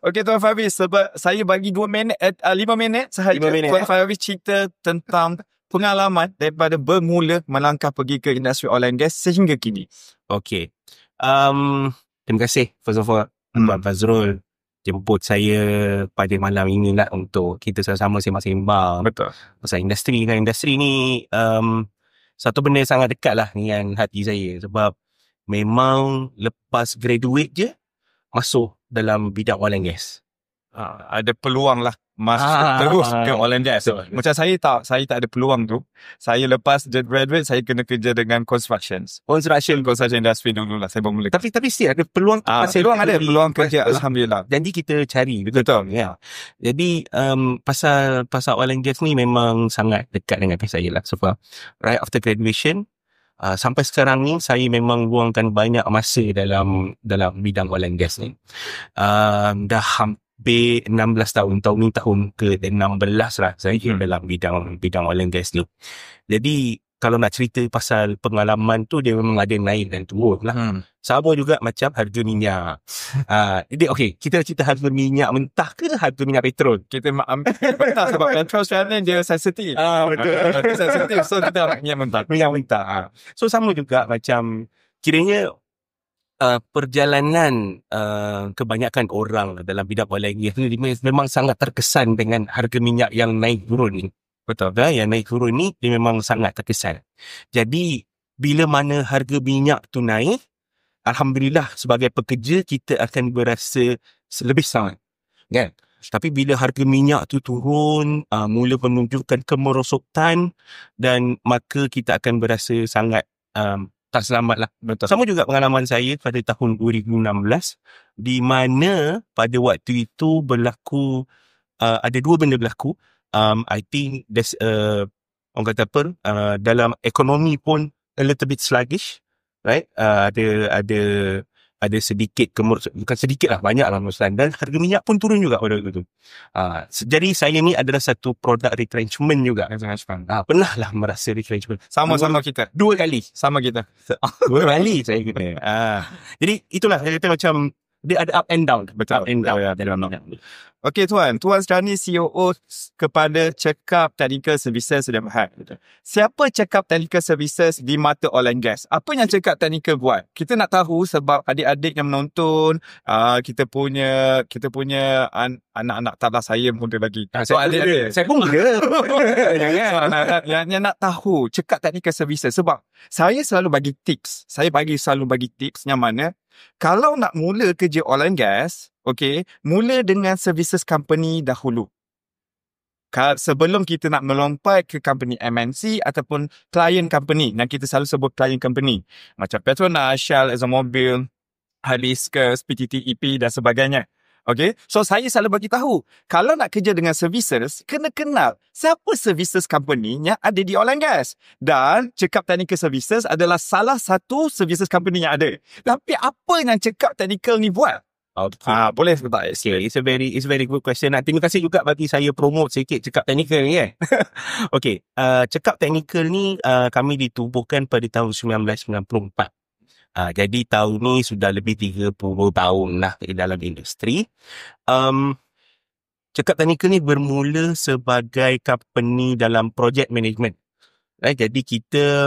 Okey Tuan Faris, sebab saya bagi 5 minit sahaja. 5 minit, Tuan Faris cerita tentang pengalaman daripada bermula melangkah pergi ke industri oil and gas sehingga kini. Okay. Terima kasih first of all Tuan Fazrul jemput saya pada malam ini lah untuk kita sama-sama sembang-sembang Betul. pasal industri kan. Industri ni satu benda yang sangat dekat lah dengan hati saya sebab memang lepas graduate je masuk dalam bidang oil and gas. Ada peluang lah masuk terus ke oil and gas. Macam saya tak ada peluang tu. Saya lepas graduate saya kena kerja dengan construction industry dulu lah saya bermula. Tapi still ada peluang. Peluang kerja alhamdulillah. Jadi kita cari betul. Ya. Jadi pasal oil and gas ni memang sangat dekat dengan saya lah. So far, right after graduation sampai sekarang ni saya memang luangkan banyak masa dalam bidang oil and gas ni. Dah hampir 16 tahun ni tahun ke-16 lah saya dalam bidang oil and gas ni. Jadi kalau nak cerita pasal pengalaman tu dia memang ada naik dan turun lah. Sama juga macam harga minyak. Jadi okay, kita cerita harga minyak mentah ke harga minyak petrol? Kita ambil mentah sebab petrol sekarang dia sensitif. Betul. Sensitif, so kita ambil minyak mentah. So sama juga macam kiranya perjalanan kebanyakan orang dalam bidang oil and gas ni memang sangat terkesan dengan harga minyak yang naik turun ni. Betul kan? Yang naik turun ni dia memang sangat terkesan. Jadi bila mana harga minyak tu naik, alhamdulillah sebagai pekerja kita akan berasa lebih sangat kan. Tapi bila harga minyak tu turun, mula menunjukkan kemerosotan dan maka kita akan berasa sangat tak selamat lah. Betul. Sama juga pengalaman saya pada tahun 2016 di mana pada waktu itu berlaku ada dua benda berlaku. I think there's orang kata apa, dalam ekonomi pun a little bit sluggish, right? Ada sedikit bukan sedikit lah, banyak lah kemerosotan dan harga minyak pun turun juga pada waktu tu. Jadi saya ni adalah satu produk retrenchment juga. Pernah lah merasa retrenchment. Sama-sama kita. 2 kali. Sama kita. 2 kali saya kena. Jadi itulah saya kata macam dia ada up and down. Betul. Up and down. Okey Tuan sekarang ni CEO kepada Check-up Technical Services Sdn Bhd. Siapa Check-up Technical Services di mata oil and gas? Apa yang Check-up Technical buat? Kita nak tahu sebab adik-adik yang menonton, kita punya anak-anak tabah saya muda lagi. So adik-adik saya pun muda. Yang nak tahu Check-up Technical Services sebab saya selalu bagi tips. Yang mana kalau nak mula kerja oil and gas, okay, mula dengan services company dahulu. Sebelum kita nak melompat ke company MNC ataupun client company, yang kita selalu sebut client company. Macam Petronas, Shell, ExxonMobil, Hibiscus, PTT EP dan sebagainya. Okay, so saya selalu bagi tahu, kalau nak kerja dengan services, kena kenal siapa services company yang ada di oil and gas. Dan Check-up Technical Services adalah salah satu services company yang ada. Tapi apa yang Check-up Technical ni buat? Okay. Boleh ke tak? Okay, it's a very good question. Terima kasih juga bagi saya promote sikit Check-up Technical ni kan. Okay, Check-up Technical ni kami ditubuhkan pada tahun 1994. Jadi tahun ni sudah lebih 30 tahun lah di dalam industri. Check-up Technical ni bermula sebagai company dalam project management. Jadi kita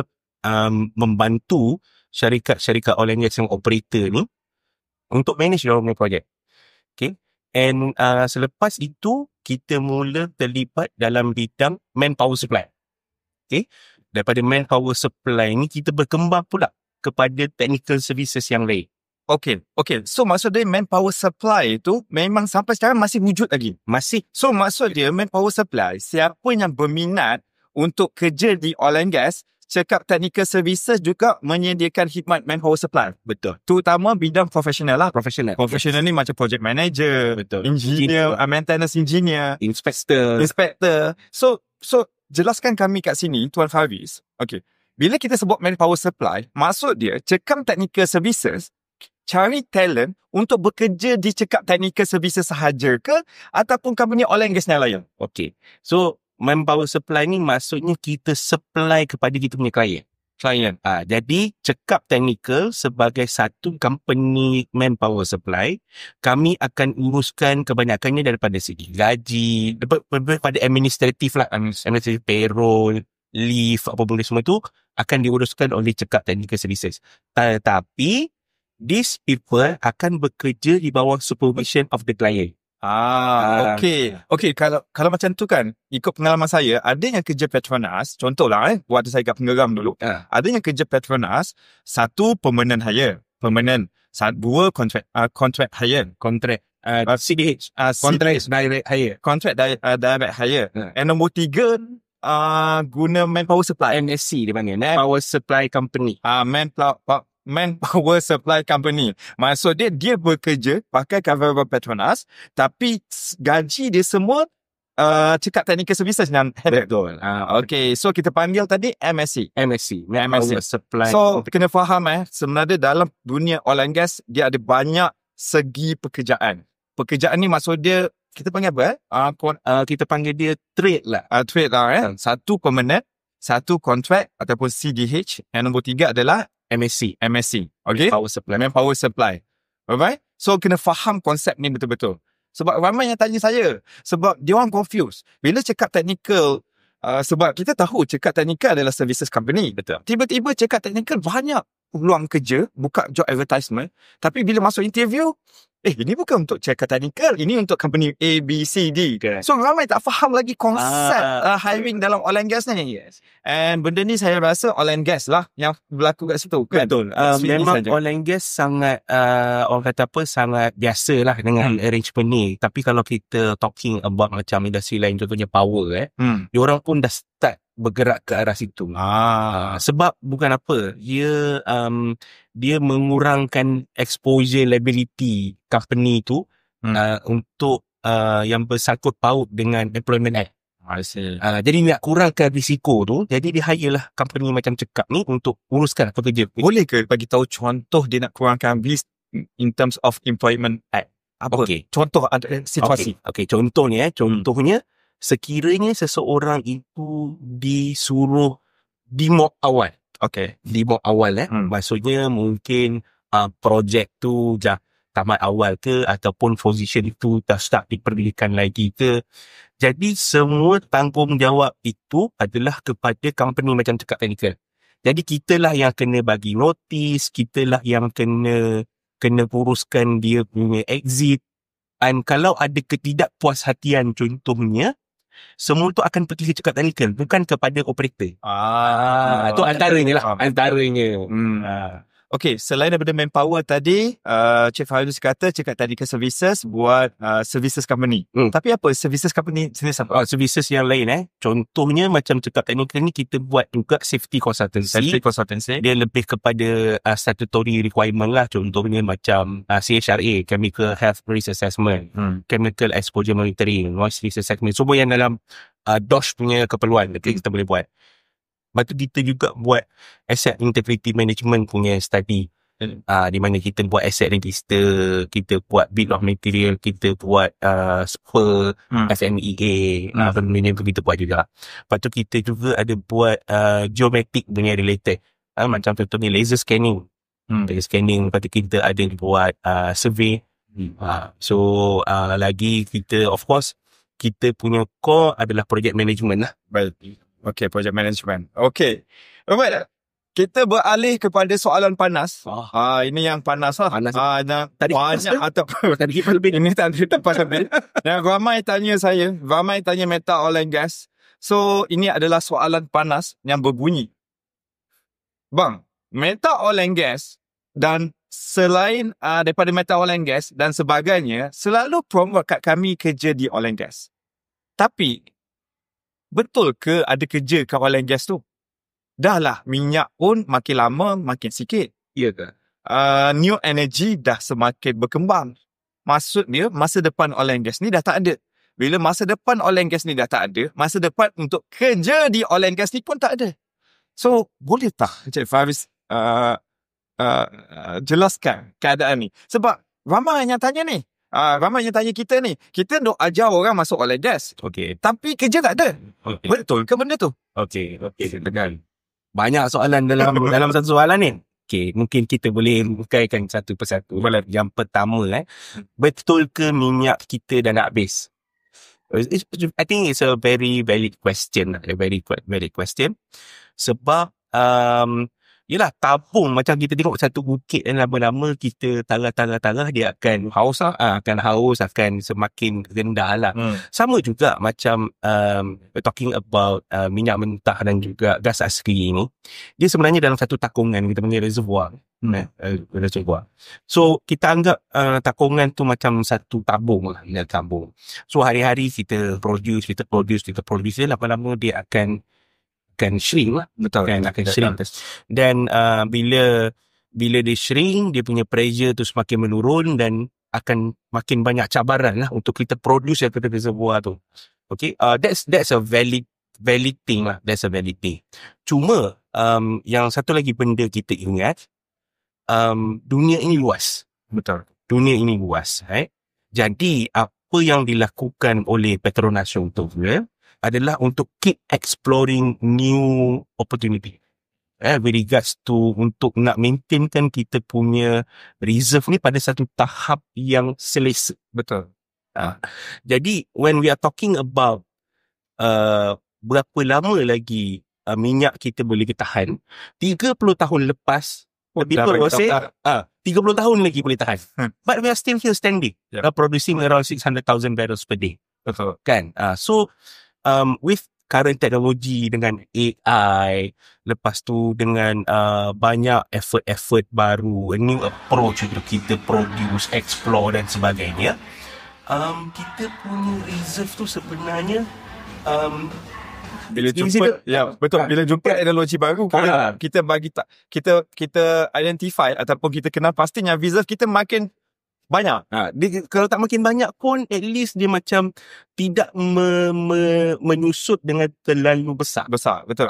membantu syarikat-syarikat oil and gas yang operator ni untuk manage dia punya projek. Okay. And selepas itu kita mula terlibat dalam bidang manpower supply. Okay. Daripada manpower supply ni kita berkembang pula kepada technical services yang lain. Okay. So maksud dia manpower supply itu memang sampai sekarang masih wujud lagi? Masih. So maksud dia manpower supply, siapa yang berminat untuk kerja di oil and gas, Check-up Technical Services juga menyediakan khidmat manpower supply. Betul. Terutama bidang profesional lah. Profesional Ni macam project manager, betul, engineer, maintenance engineer, inspector. So jelaskan kami kat sini Tuan Faris. Okay. Bila kita sebut manpower supply, maksud dia Check-up Technical Services cari talent untuk bekerja di Check-up Technical Services sahaja ke ataupun company oil and gas yang lain? Okay. So manpower supply ni maksudnya kita supply kepada kita punya klien. Client. Jadi Cekap Technical sebagai satu company manpower supply, kami akan uruskan kebanyakannya daripada segi gaji, daripada administratif lah, administratif payroll, leave, apa benda semua tu akan diuruskan oleh Cekap Technical Services. Tetapi these people akan bekerja di bawah supervision of the client. Okey, kalau macam tu kan, ikut pengalaman saya, ada yang kerja Petronas, contohlah waktu saya kat Penggeram dulu, ada yang kerja Petronas, satu permanent hire, dua contract hire, CDH, contract direct hire, direct hire, and nombor tiga guna manpower supply, MSC dia panggil, Power Supply Company. Manpower Supply Company. Maksud dia bekerja pakai cover Petronas, tapi gaji dia semua Cekap Technical Services yang head. Betul. Okay, so kita panggil tadi MSC. Manpower Supply. So kena faham sebenarnya dalam dunia oil and gas dia ada banyak segi pekerjaan. Pekerjaan ni maksud dia kita panggil apa? Kita panggil dia trade lah. Trade lah. Satu permanent, satu contract ataupun CDH, yang nombor tiga adalah MSC. Okay? Manpower Supply. Alright? So, kena faham konsep ni betul-betul. Sebab ramai yang tanya saya. Sebab dia orang confused. Bila Cekap Technical, sebab kita tahu Cekap Technical adalah services company. Betul. Tiba-tiba Cekap Technical banyak peluang kerja, buka job advertisement. Tapi bila masuk interview, ini bukan untuk Cekap Technical, ini untuk company A, B, C, D. Correct. So, ramai tak faham lagi konsep hiring dalam oil and gas ni. Yes. And benda ni saya rasa oil and gas lah yang berlaku kat situ. Kan? Betul. Memang oil and gas sangat, orang kata apa, sangat biasa lah dengan arrangement ni. Tapi kalau kita talking about macam industri lain, contohnya power, diorang pun dah start bergerak ke arah situ. Sebab bukan apa, dia mengurangkan exposure liability company tu untuk yang bersangkut paut dengan Employment Act. Jadi nak kurangkan risiko tu, jadi dia hire lah company macam Cekap ni untuk uruskan pekerja. Boleh ke bagi tahu contoh dia nak kurangkan risk in terms of Employment Act? Apa? Okay. Contoh ada situasi. Okay. Contohnya sekiranya seseorang itu disuruh demob awal. Okay. Demob awal maksudnya mungkin projek tu dah tamat awal ke, ataupun position itu dah start diperlukan lagi ke. Jadi semua tanggungjawab itu adalah kepada company macam Cekap Technical. Jadi kitalah yang kena bagi notis, kitalah yang kena uruskan dia punya exit. Dan kalau ada ketidakpuashatian contohnya, semua tu akan pergi ke Cekap Technical, bukan kepada operator. Itu antaranya. Okay, selain daripada manpower tadi, Cik Fairuz kata Cekap Technical Services buat services company. Tapi apa services company jenis apa? Services yang lain contohnya macam Cekap Technical ni kita buat juga safety consultancy. Dia lebih kepada statutory requirement lah. Contohnya macam CHRA, Chemical Health Risk Assessment, Chemical Exposure Monitoring, Noise Risk Assessment. Semua yang dalam DOSH punya keperluan kita boleh buat. Lepas tu kita juga buat asset integrity management punya study. Di mana kita buat asset register, kita buat bill of material, kita buat SPER, FMEA, benda-benda tu kita buat juga. Lepas tu kita juga ada buat geometric punya related. Macam contohnya laser scanning. Laser scanning, lepas tu kita ada buat survey. So lagi kita, of course, kita punya core adalah project management lah. Baik. Okay, project management. Okay. Alright. Kita beralih kepada soalan panas. Ini yang panas lah. Tadi banyak atau tadi lebih. Ini tak ada tempat lebih. Yang ramai tanya saya, ramai tanya Meta Oil and Gas. So, ini adalah soalan panas yang berbunyi. Bang, Meta Oil and Gas dan selain daripada Meta Oil and Gas dan sebagainya, selalu promote kat kami kerja di oil and gas. Tapi, betul ke ada kerja kat oil and gas tu? Dah lah, minyak pun makin lama makin sikit. Ya ke? New energy dah semakin berkembang. Maksudnya, masa depan oil and gas ni dah tak ada. Bila masa depan oil and gas ni dah tak ada, masa depan untuk kerja di oil and gas ni pun tak ada. So, boleh tak Encik Faris jelaskan keadaan ni? Sebab ramai yang tanya ni. Ramai yang tanya kita ni. Kita duk ajar orang masuk oil and gas. Okay. Tapi kerja tak ada. Okay. Betul ke benda tu? Okay. Dengan banyak soalan dalam satu soalan ni. Okay, mungkin kita boleh uraikan satu persatu. Boleh. Yang pertama, betul ke minyak kita dah nak habis? I think it's a very valid question. A very valid question. Sebab, yelah, tabung macam kita tengok satu bukit dan lama-lama kita tarah dia akan haus lah. Akan haus, akan semakin rendah lah. Sama juga macam we're talking about minyak mentah dan juga gas asli ni. Dia sebenarnya dalam satu takungan kita panggil reservoir. Reservoir. So kita anggap takungan tu macam satu tabung lah. Tabung. So hari-hari kita produce dia, lama-lama dia akan shrink lah. Betul. Akan shrink. Dan bila dia shrink, dia punya pressure tu semakin menurun dan akan makin banyak cabaran lah untuk kita produce daripada reservoir tu. Okay, that's a valid thing lah. That's a valid thing. Cuma yang satu lagi benda kita ingat, dunia ini luas. Betul. Dunia ini luas. Jadi apa yang dilakukan oleh Petronas contohnya adalah untuk keep exploring new opportunity. With regards to untuk nak maintainkan kita punya reserve ni pada satu tahap yang selesa. Betul. Jadi when we are talking about berapa lama lagi minyak kita boleh tahan, 30 tahun lepas, people will say 30 tahun lagi boleh tahan. But we are still here standing, producing around 600,000 barrels per day. Betul. Kan? So with current technology dengan AI, lepas tu dengan banyak effort baru, a new approach untuk kita produce, explore dan sebagainya, kita punya reserve tu sebenarnya bila jumpa, betul. Bila jumpa teknologi baru, kita identify ataupun kita kenal pastinya reserve kita makin banyak. Kalau tak makin banyak pun, at least dia macam tidak menyusut dengan terlalu besar. Betul.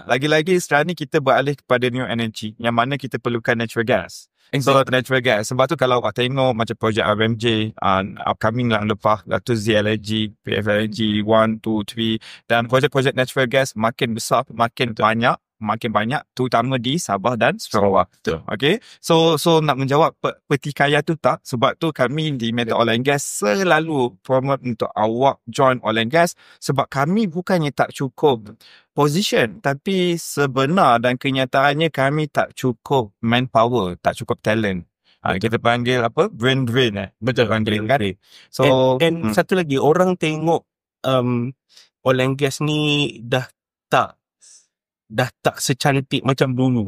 Lagi-lagi sekarang ni kita beralih kepada new energy, yang mana kita perlukan natural gas. So natural gas. Sebab tu kalau awak tengok macam projek RMJ, upcoming lah lepas tu ZLNG, PFLNG 1, 2, 3, dan projek-projek natural gas makin besar, makin banyak, terutama di Sabah dan Sarawak. Okay. So nak menjawab pertikaian tu tak, sebab tu kami di Meta Oil and Gas selalu promote untuk awak join oil and gas, sebab kami bukannya tak cukup position, tapi sebenar dan kenyataannya kami tak cukup manpower, tak cukup talent. Kita panggil apa? Brain drain. Betul. Brain drain. So and satu lagi, orang tengok oil and gas ni dah tak secantik macam dulu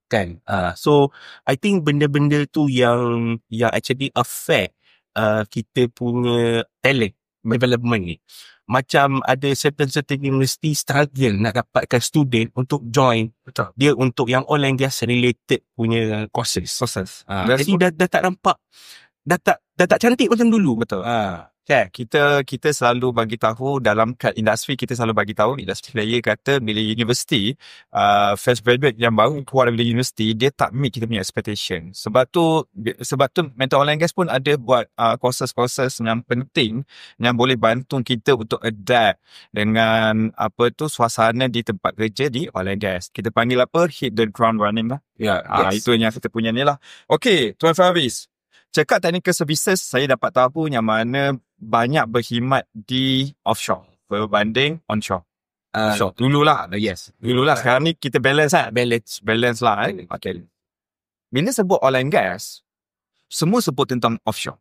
kan. So I think benda-benda tu yang actually affect kita punya talent development ni. Macam ada certain university struggle nak dapatkan student untuk join. Betul. Dia untuk yang oil and gas related punya courses. Jadi dah tak nampak, dah tak cantik macam dulu. Betul. Kita selalu bagi tahu dalam kat industri, kita selalu bagi tahu industri player kata bila university fresh graduate yang baru keluar dari university, dia tak meet kita punya expectation. Sebab tu Meta Oil and Gas pun ada buat courses yang penting yang boleh bantu kita untuk adapt dengan suasana di tempat kerja di oil and gas. Kita panggil hit the ground running lah. Itu yang kita punya ni lah. Okay, Tuan Faris, cakap technical services, saya dapat tahu yang mana banyak berkhidmat di offshore berbanding onshore. Dululah. Sekarang ni kita balance lah. Okay. Bila sebut oil and gas, semua sebut tentang offshore.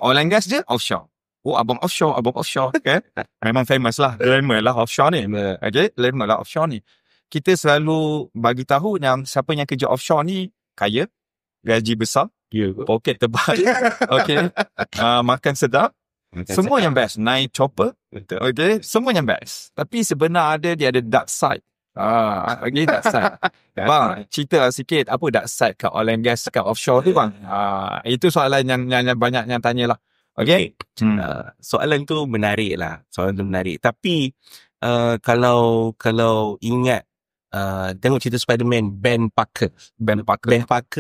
Oil and gas je offshore. Abang offshore. Okay? Memang famous lah. Lama lah offshore ni. Okay? Lama lah offshore ni. Kita selalu bagi tahu yang siapa yang kerja offshore ni kaya, gaji besar, poket tebal, okay, makan sedap, semua yang best, naik chopper, okay, semua yang best. Tapi sebenarnya dia ada dark side. Dark side. Bang, cerita sikit apa dark side kat oil and gas kat offshore tu bang. Itu soalan yang banyak yang tanya lah. Okay. Soalan tu menarik lah. Tapi kalau ingat tengok cerita Spiderman, Ben Parker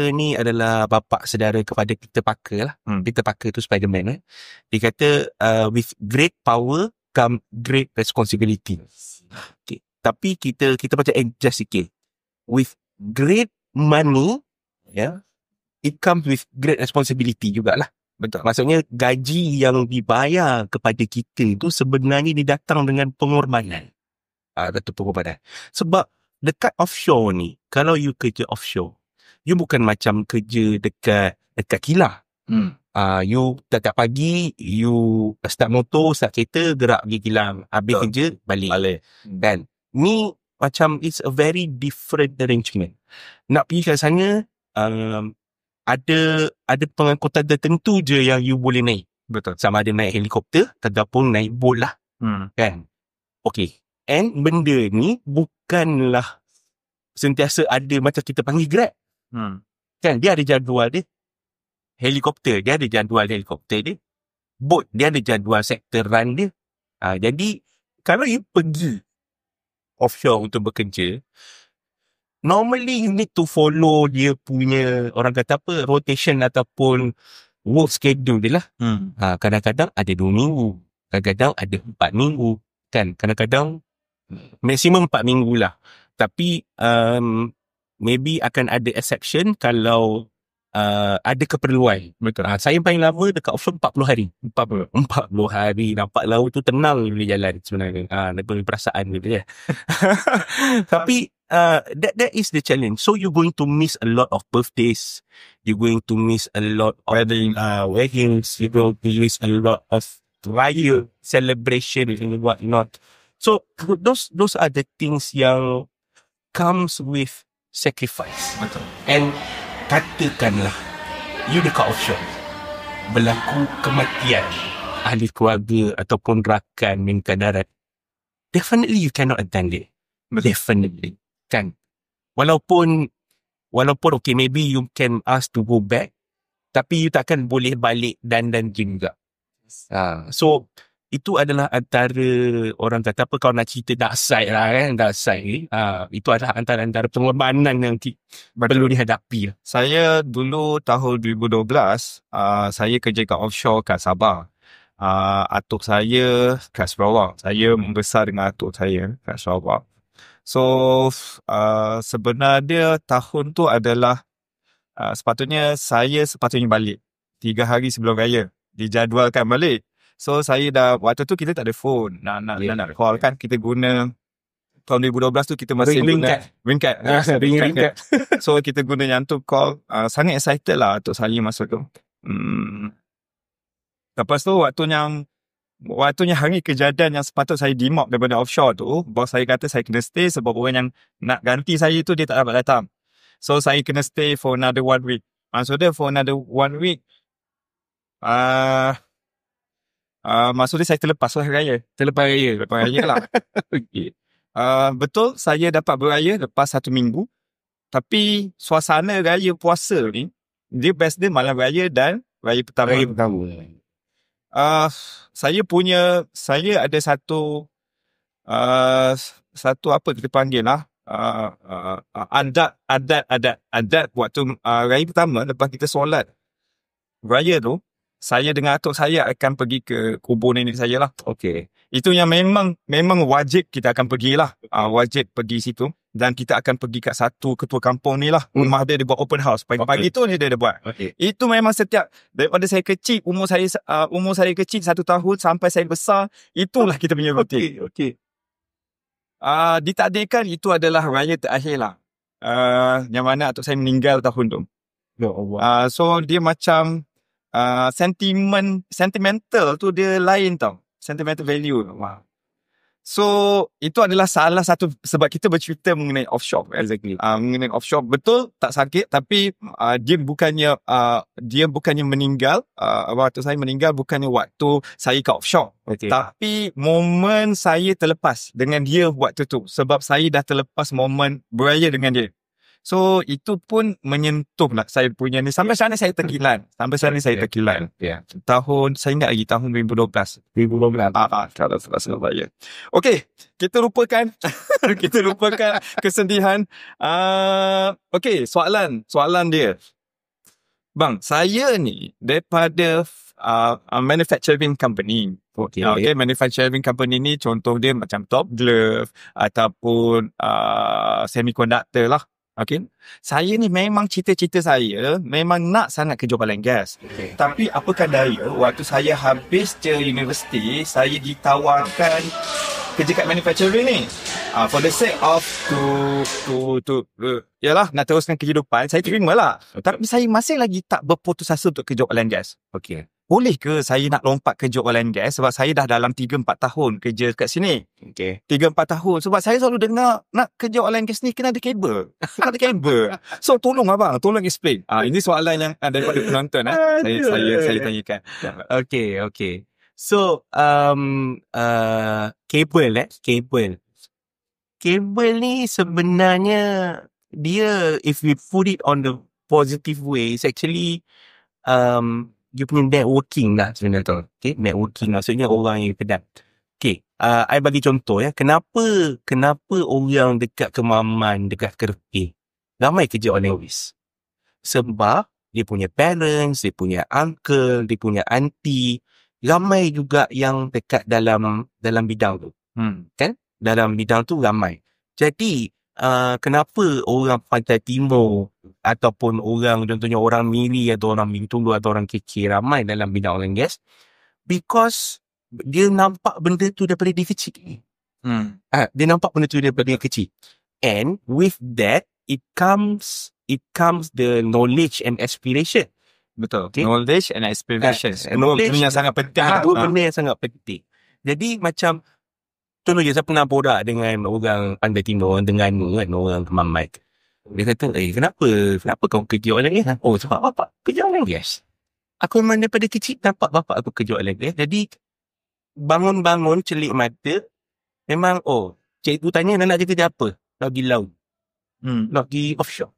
ni adalah bapa saudara kepada Peter Parker lah. Peter Parker tu Spiderman. Dia kata with great power come great responsibility. Okay. Tapi kita macam adjust sikit. With great money, it comes with great responsibility jugalah. Betul. Maksudnya gaji yang dibayar kepada kita tu sebenarnya dia datang dengan pengorbanan. Betul, pengorbanan. Sebab dekat offshore ni, kalau you kerja offshore, you bukan macam kerja dekat kilang. You tiap pagi, you start motor, start kereta, gerak pergi kilang, habis kerja, balik. Dan ni macam it's a very different arrangement. Nak pergi kat sana, ada pengangkutan tertentu je yang you boleh naik. Betul. Sama ada naik helikopter ataupun naik boat lah. Kan? Okay. And benda ni bukanlah sentiasa ada macam kita panggil Grab. Kan? Dia ada jadual dia. Helikopter, dia ada jadual helikopter dia. Boat, dia ada jadual sektor run dia. Jadi, kalau you pergi offshore untuk bekerja, normally you need to follow dia punya, orang kata apa, rotation ataupun work schedule dia lah. Kadang-kadang ada 2 minggu, kadang-kadang ada 4 minggu, kan? Kadang-kadang maksimum 4 minggu lah. Tapi maybe akan ada exception kalau ada keperluan. Betul. Saya paling lama dekat offshore 40 hari. 40 hari. Nampak laut tu tenang boleh jalan sebenarnya. Daripada perasaan dia. Tapi that is the challenge. So you're going to miss a lot of birthdays. You're going to miss a lot of weddings. You're going to miss a lot of raya celebration and whatnot. So those are the things yang comes with sacrifice. Betul. And katakanlah you dekat offshore, berlaku kematian ahli keluarga ataupun rakan meninggal darat, definitely you cannot attend it. Definitely. Kan? Walaupun okay, maybe you can ask to go back, tapi you takkan boleh balik dan juga. So itu adalah antara, orang kata apa, kalau nak cerita dark side lah kan, dark side ni. Itu adalah antara pengorbanan yang perlu dihadapi. Saya dulu tahun 2012, saya kerja kat offshore kat Sabah. Atuk saya kat Sarawak. Saya membesar dengan atuk saya kat Sarawak. So, sebenarnya tahun tu adalah sepatutnya balik 3 hari sebelum raya. Dijadualkan balik. So saya waktu tu kita tak ada phone nak call kan, kita guna tahun 2012 tu kita masih guna ringkat. So kita guna yang tu call. Sangat excited lah untuk saya masa tu. Lepas tu waktunya hari kejadian yang sepatut saya dimop daripada offshore tu, bos saya kata saya kena stay sebab orang yang nak ganti saya tu dia tak dapat datang. So saya kena stay for another 1 week. Maksudnya for another 1 week maksudnya saya terlepas lah raya. Terlepas raya lah. Okay. Betul, saya dapat beraya lepas 1 minggu. Tapi suasana raya puasa ni, dia best dia malam raya dan raya pertama. Saya ada satu apa kita panggil lah, adat waktu raya pertama lepas kita solat raya tu. Saya dengan atuk saya akan pergi ke kubur nenek saya lah. Okay. Itu yang memang wajib kita akan pergilah. Wajib pergi situ. Dan kita akan pergi kat satu ketua kampung ni lah. Rumah dia buat open house. Pagi-pagi tu dia buat. Okay. Itu memang setiap, daripada saya kecil, umur saya kecil 1 tahun sampai saya besar, itulah kita punya rutin. Okay. Ditakdirkan itu adalah raya terakhir lah. Yang mana atuk saya meninggal tahun tu. Ya Allah. So dia macam sentimental tu dia lain tau. Sentimental value. So itu adalah salah satu sebab kita bercerita mengenai offshore. Exactly. Mengenai offshore, betul tak sakit, tapi dia bukannya meninggal. Waktu saya meninggal bukannya waktu saya kat offshore. Okay. Tapi momen saya terlepas dengan dia waktu tu, sebab saya dah terlepas momen beraya dengan dia. So itu pun menyentuh lah saya punya ni. Sampai sana saya terkilan. Yeah. Saya ingat lagi tahun 2012. Kalau selesai raya. Okey, kita lupakan kesedihan. Okey, soalan dia. Bang, saya ni daripada manufacturing company. Okay. Okay, manufacturing company ni contoh dia macam Top Glove ataupun semiconductor lah. Okay. Saya ni memang cita-cita saya memang nak sangat kerja oil and gas. Okay. Tapi apakah daya waktu saya habis je universiti, saya ditawarkan kerja kat manufacturing ni. For the sake of yalah, nak teruskan kehidupan, saya terima lah. Tapi saya masih lagi tak berputus asa untuk kerja oil and gas. Okay. Boleh ke saya nak lompat kerja oil and gas sebab saya dah dalam 3-4 tahun kerja kat sini. Okay. 3-4 tahun. Sebab saya selalu dengar nak kerja oil and gas ni kena ada kabel. Kena ada kabel. So tolong abang, tolong explain. Ini soalan yang daripada penonton. Saya tanyakan. Okay. So, kabel ni sebenarnya dia, if we put it on the positive way, it's actually you punya networking lah sebenarnya tu. Okay, networking maksudnya orang yang kedap. Okay, I bagi contoh ya. Kenapa orang dekat Kemaman, dekat Kerpih ramai kerja oil and gas? Sebab dia punya parents, dia punya uncle, dia punya auntie, ramai juga yang dekat dalam bidang tu. Kan? Dalam bidang tu ramai. Jadi, kenapa orang Pantai Timur ataupun orang, contohnya orang Miri atau orang Bintulu atau orang KK ramai dalam bidang oil and gas? Because dia nampak benda tu daripada dia kecil. Dia nampak benda tu daripada dia kecil. And with that, it comes the knowledge and aspiration. Betul. Okay. Knowledge and aspirations. Knowledge benda yang sangat penting. Itu benda yang sangat penting. Jadi macam contoh je, saya pernah borak dengan orang Pantai Timur, dengan orang Kemaman. Dia kata, kenapa kau kerja oil and gas? Oh, sebab bapak kerja oil and gas. Aku memang daripada kecil nampak bapak aku kerja oil and gas. Jadi bangun-bangun celik mata, memang cikgu tanya nak kerja apa? Nak pergi laut. Nak pergi offshore.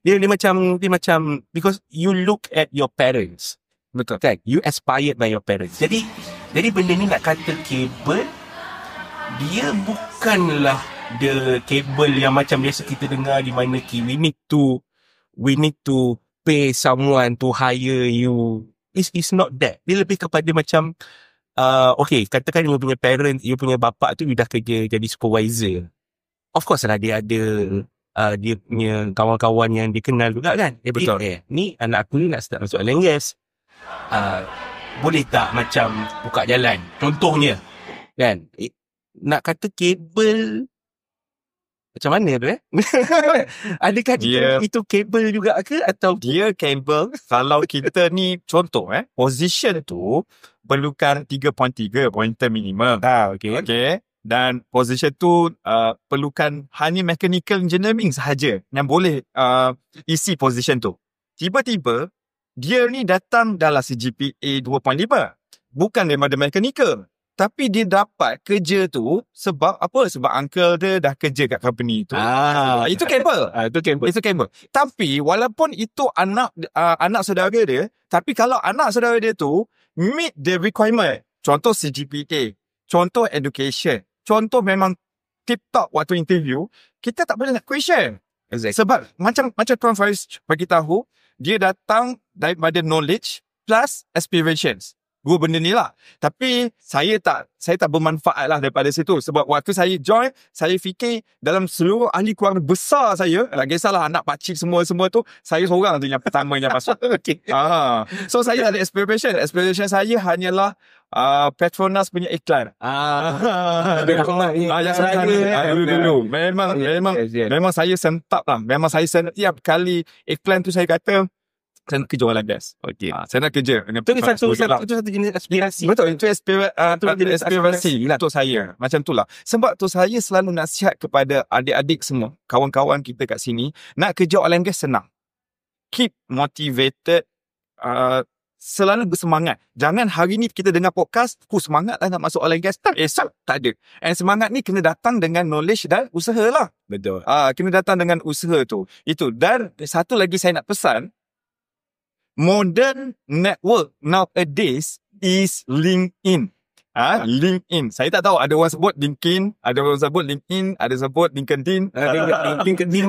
Dia macam because you look at your parents. Betul kan? You aspired by your parents. Jadi benda ni nak kata kabel, dia bukanlah the kabel yang macam biasa kita dengar di mana we need to pay someone to hire you. It's not that. Dia lebih kepada macam okay, katakan you punya parent, you punya bapak tu you dah kerja jadi supervisor. Of course lah dia ada dia punya kawan-kawan yang dikenal juga kan. Betul. Ni anak aku ni nak start masuk oil and gas. Boleh tak macam buka jalan? Contohnya kan, nak kata kabel macam mana tu adakah itu kabel juga ke atau dia kabel? Kalau kita ni contoh position tu perlukan 3.3 pointer minimum. Okay. Dan position tu perlukan hanya mechanical engineering sahaja yang boleh isi position tu. Tiba-tiba dia ni datang dalam CGPA 2.5. Bukan daripada mechanical. Tapi dia dapat kerja tu sebab apa? Sebab uncle dia dah kerja kat company tu. Itu kabel. Itu kabel. Tapi walaupun itu anak saudara dia, tapi kalau anak saudara dia tu meet the requirement, contoh CGPA, contoh education, contoh memang tip-top waktu interview, kita tak boleh nak question. Exactly. Sebab macam Tuan Faiz bagi tahu, dia datang daripada knowledge plus aspirations. Dua benda ni lah. Tapi saya tak bermanfaat lah daripada situ. Sebab waktu saya join, saya fikir dalam seluruh ahli keluarga besar saya, tak kisahlah anak pakcik semua tu, saya seorang tu yang pertama yang masuk. Okay. So saya ada aspiration. Aspiration saya hanyalah Petronas punya iklan. Dulu. Memang saya sentap lah. Memang saya setiap kali iklan tu saya kata, saya nak kerja oil and gas. Okay. Saya nak kerja. Itu satu jenis aspirasi. Betul. Itu aspirasi untuk saya. Macam tu lah. Sebab tu saya selalu nasihat kepada adik-adik semua, kawan-kawan kita kat sini, nak kerja oil and gas senang. Keep motivated. Selalu bersemangat. Jangan hari ni kita dengar podcast, semangat lah nak masuk oil and gas. Esok tak ada. And semangat ni kena datang dengan knowledge dan usaha lah. Betul. Kena datang dengan usaha tu. Itu. Dan satu lagi saya nak pesan, modern network nowadays is LinkedIn. LinkedIn. Saya tak tahu, ada orang sebut LinkedIn, ada orang sebut LinkedIn, ada sebut LinkedIn. LinkedIn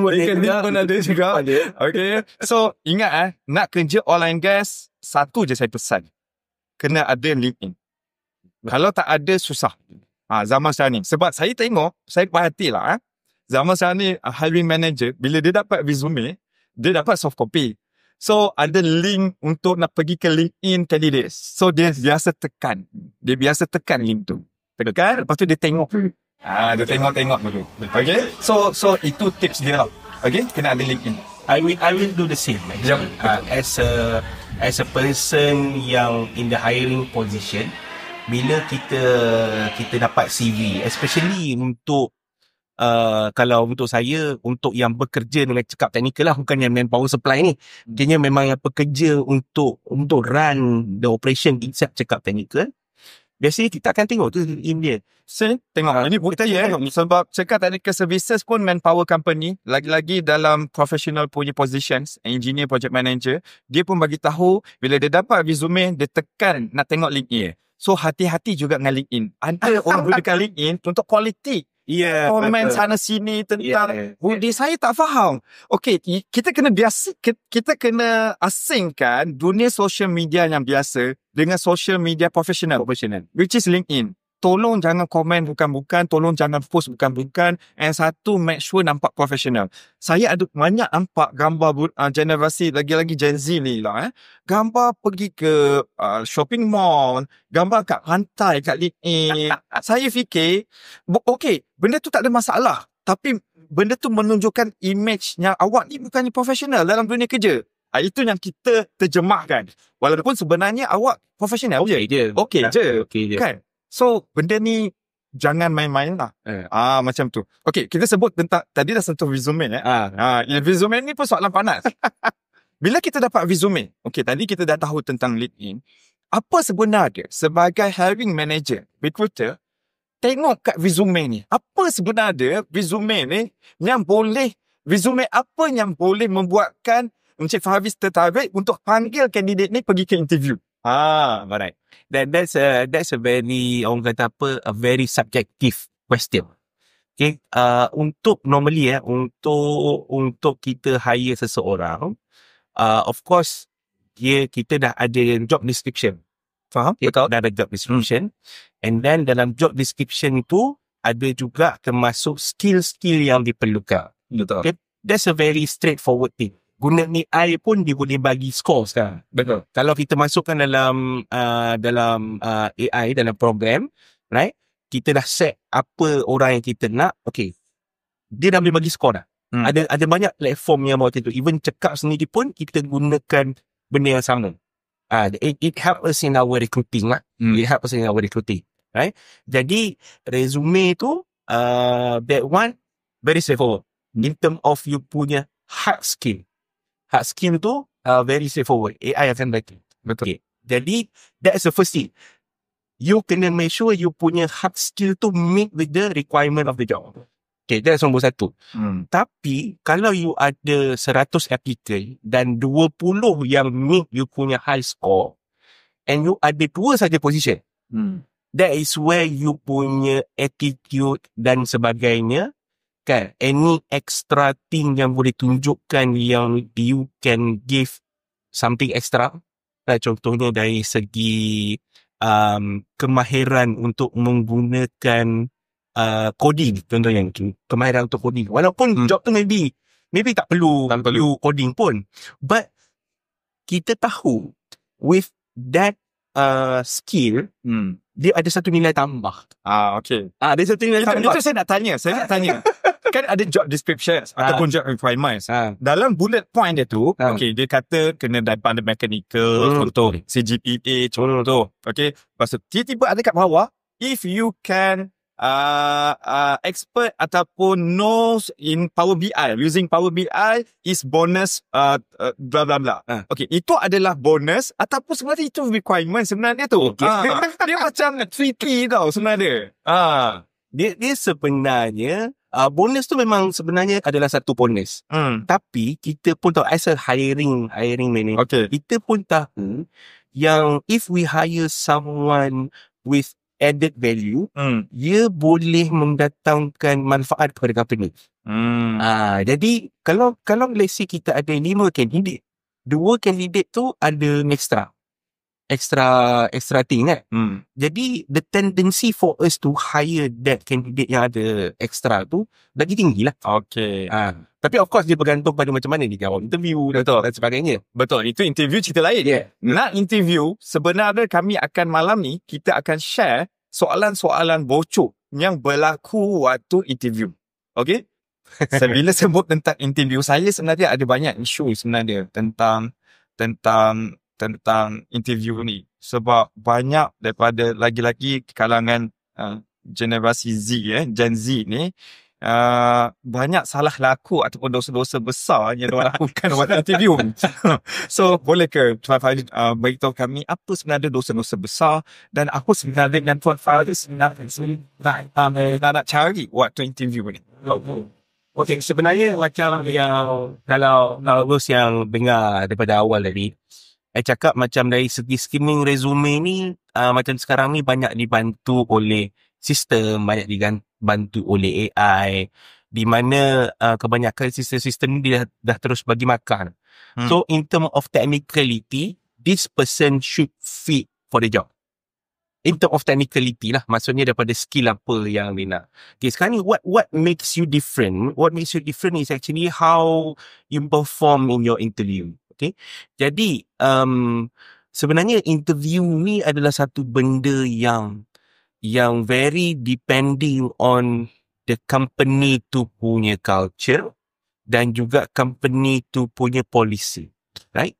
pun ada juga. Okay. So, ingat nak kerja oil and gas, satu je saya pesan. Kena ada LinkedIn. Kalau tak ada, susah. Zaman sekarang ni. Sebab saya tengok, saya perhatilah. Zaman sekarang ni, hiring manager, bila dia dapat resume, dia dapat soft copy. So, ada link untuk nak pergi ke LinkedIn candidates. So, dia biasa tekan. Dia biasa tekan link tu. Tekan, lepas tu dia tengok. Dia tengok-tengok dulu. Okay? So itu tips dia. Okay? Kena ada LinkedIn. I will do the same. As a person yang in the hiring position, bila kita dapat CV, especially untuk kalau untuk saya, untuk yang bekerja dengan cakap teknikal lah, bukan yang manpower supply ni. Kayaknya memang yang bekerja untuk run the operation inside cakap teknikal. Biasanya kita akan tengok tu in dia. Tengok. Ini bukti sebab cakap technical services pun manpower company, lagi-lagi dalam professional punya positions, engineer, project manager, dia pun bagi tahu bila dia dapat resume, dia tekan nak tengok LinkedIn. So hati-hati juga dengan LinkedIn. Ada orang gunakan LinkedIn untuk politik. Komen sana sini tentang dia saya tak faham. Okey, kita kena asingkan dunia social media yang biasa dengan social media professional, which is LinkedIn. Tolong jangan komen bukan-bukan, tolong jangan post bukan-bukan, and satu, make sure nampak profesional. Saya ada banyak nampak gambar generasi lagi-lagi Gen Z ni lah. Gambar pergi ke shopping mall, gambar kat pantai, kat LinkedIn. Saya fikir, okey, benda tu tak ada masalah. Tapi benda tu menunjukkan image-nya awak ni bukannya profesional dalam dunia kerja. Itu yang kita terjemahkan. Walaupun sebenarnya awak profesional je. Okey je. Kan? So, benda ni jangan main-main lah. Macam tu. Okey, kita sebut tentang, tadi dah sentuh resume. Resume ni pun soalan panas. Bila kita dapat resume, okey, tadi kita dah tahu tentang LinkedIn. Apa sebenarnya sebagai hiring manager, recruiter, tengok kat resume ni. Apa sebenarnya resume ni resume apa yang boleh membuatkan Encik Fahriz tertarik untuk panggil kandidat ni pergi ke interview? Alright. That's a very, orang kata apa, a very subjective question. Okay. Untuk normally untuk kita hire seseorang, of course kita dah ada job description. Faham? Okay, betul. Dah ada job description. And then dalam job description itu ada juga termasuk skill-skill yang diperlukan. Betul. Okay? That's a very straightforward thing. Guna AI pun dia boleh bagi score sekarang. Betul. Kalau kita masukkan dalam AI, dalam program, right? Kita dah set apa orang yang kita nak. Okay. Dia dah boleh bagi skor dah. Ada banyak platform yang buat itu. Even cakap sendiri pun kita gunakan benda yang sama. It helps us in our recruiting lah. It helps us in our recruiting. Right? Jadi resume tu that one very straightforward. In term of you punya hard skill. Hard skill tu very straightforward. AI akan bantu. Betul. Okay. Jadi that's the first thing. You kena make sure you punya hard skill tu meet with the requirement of the job. Okay, that's nombor satu. Tapi kalau you ada 100 applicant dan 20 yang meet you punya high score and you ada 2 saja position, that is where you punya attitude dan sebagainya, kan, any extra thing yang boleh tunjukkan yang you can give something extra. Contohnya dari segi kemahiran untuk menggunakan coding, contohnya kemahiran untuk coding. Walaupun job tu maybe tak perlu coding pun, but kita tahu with that skill, dia ada satu nilai tambah. Okay. Dia satu nilai tambah. Itu saya nak tanya. Kan ada job descriptions ataupun job requirements. Dalam bullet point dia tu, okay, dia kata kena daripada mechanical, contoh CGPA, contoh. Okay. Lepas tu tiba-tiba ada kat bawah, if you can expert ataupun knows in Power BI, using Power BI is bonus bla bla bla. Okay, itu adalah bonus ataupun sebenarnya itu requirement sebenarnya tu. Dia macam tricky tau sebenarnya. Dia sebenarnya bonus tu memang sebenarnya adalah satu bonus. Tapi kita pun tahu as a hiring manager, kita pun tahu yang if we hire someone with added value, Hmm. dia boleh mendatangkan manfaat kepada company. Jadi kalau let's say kita ada 5 candidate, 2 candidate tu ada extra thing kan. Jadi the tendency for us to hire that candidate yang ada extra tu lagi tinggi lah. Okay. Tapi of course dia bergantung pada macam mana dia jawab interview dan sebagainya. Betul, itu interview cerita lain. Yeah. Nak interview, sebenarnya kami akan malam ni, kita akan share soalan-soalan bocor yang berlaku waktu interview. Okay? Bila sebut tentang interview, saya sebenarnya ada banyak isu sebenarnya tentang interview ni. Sebab banyak daripada lagi-lagi kalangan generasi Z, Gen Z ni, banyak salah laku ataupun dosa-dosa besar yang diorang lakukan waktu interview. So, boleh ke Tuan Farid beritahu kami apa sebenarnya dosa-dosa besar dan apa sebenarnya yang Tuan Farid sebenarnya nak cari waktu interview ni? Okay, sebenarnya macam yang kalau Ros yang dengar daripada awal tadi, saya cakap macam dari segi skimming resume ni, macam sekarang ni banyak dibantu oleh sistem, banyak dibantu oleh AI, di mana kebanyakan sistem-sistem ni dah terus bagi makan. So in term of technicality, this person should fit for the job. In term of technicality lah, maksudnya daripada skill apa yang dia nak. Okay, sekarang ni what makes you different? What makes you different is actually how you perform in your interview. Okay, jadi sebenarnya interview ni adalah satu benda yang very depending on the company tu punya culture dan juga company tu punya policy, right?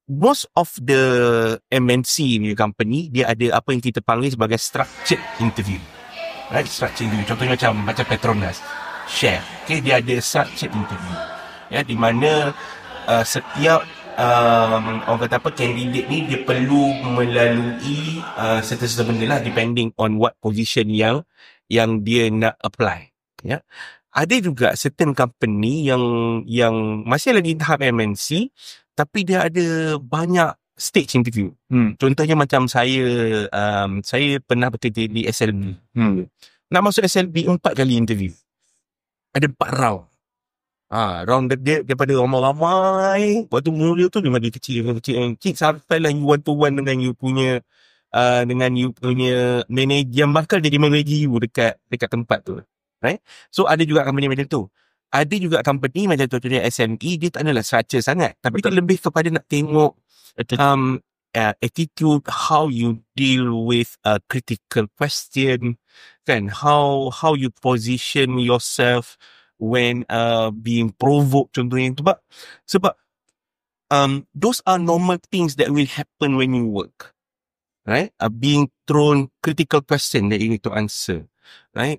Most of the MNC ni company, dia ada apa yang kita panggil sebagai structured interview, right? Structured interview, contohnya macam Petronas, Shell, okay, dia ada structured interview, ya, di mana setiap orang kata apa, candidate ni dia perlu melalui certain benda lah, depending on what position yang dia nak apply, ya. Ada juga certain company yang masih lagi tahap MNC, tapi dia ada banyak stage interview. Contohnya macam saya pernah bekerja di SLB. Nak masuk SLB 4 kali interview. Ada 4 round. Round dia daripada ramai-ramai. Waktu mula tu memang dia kecil sampailah you one to one dengan you punya manager, bakal jadi manager you dekat tempat tu. Right? So ada juga company macam tu. Ada juga company macam contohnya SME, dia tak adalah structure sangat, tapi dia lebih kepada nak tengok attitude, how you deal with a critical question, kan, how you position yourself when being provoked, contohnya. Sebab those are normal things that will happen when you work, right? Being thrown critical question that you need to answer, right?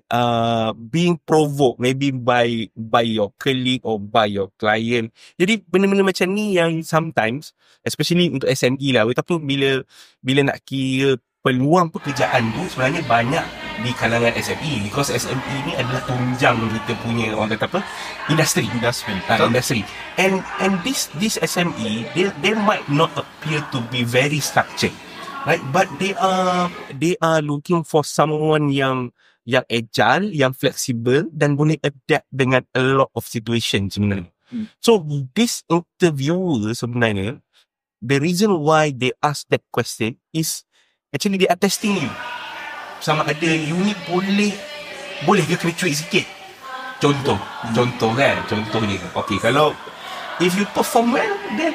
Being provoked maybe by your colleague or by your client. Jadi benda-benda macam ni yang sometimes, especially untuk SME lah, tapi bila nak kira peluang pekerjaan tu sebenarnya banyak di kalangan SME, because SME ni adalah tunjang kita punya orang kata apa, industri. And this SME, they might not appear to be very structured, right? But they are looking for someone yang agile, yang flexible dan boleh adapt dengan a lot of situation sebenarnya. So this interviewer sebenarnya, the reason why they ask that question is actually they are testing you. Sama ada you ni boleh ke kena cuit sikit. Contoh kan, contohnya. Okay, kalau if you perform well, then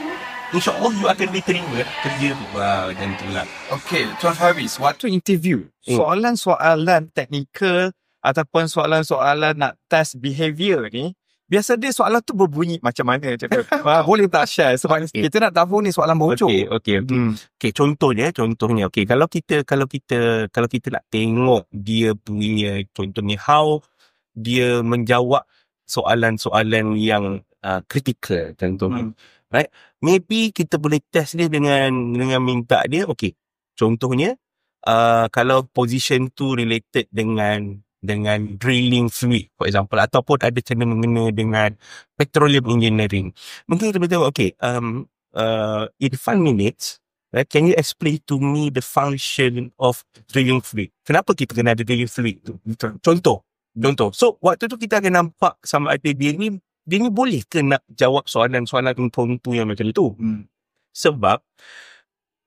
InsyaAllah you akan diterima kerja tu. Macam tu lah. Okay, Tuan Haris, waktu interview, soalan-soalan teknikal ataupun soalan-soalan nak test behavior ni, biasa dia soalan tu berbunyi macam mana? Boleh tak share? Sebab kita nak tahu ni soalan bocor. Okay, contohnya. Okay, kalau kita nak tengok dia punya, contohnya how dia menjawab soalan-soalan yang critical, contohnya. Right? Maybe kita boleh test dia dengan minta dia, okay, contohnya kalau position tu related dengan drilling fluid, for example, ataupun ada kena mengena dengan petroleum engineering, mungkin kita boleh tengok, okay, in 5 minutes, Right? Can you explain to me the function of drilling fluid? Kenapa kita kena ada drilling fluid tu? Contoh. So, waktu tu kita akan nampak sama ada dia ni boleh ke nak jawab soalan-soalan impromptu yang macam tu? Sebab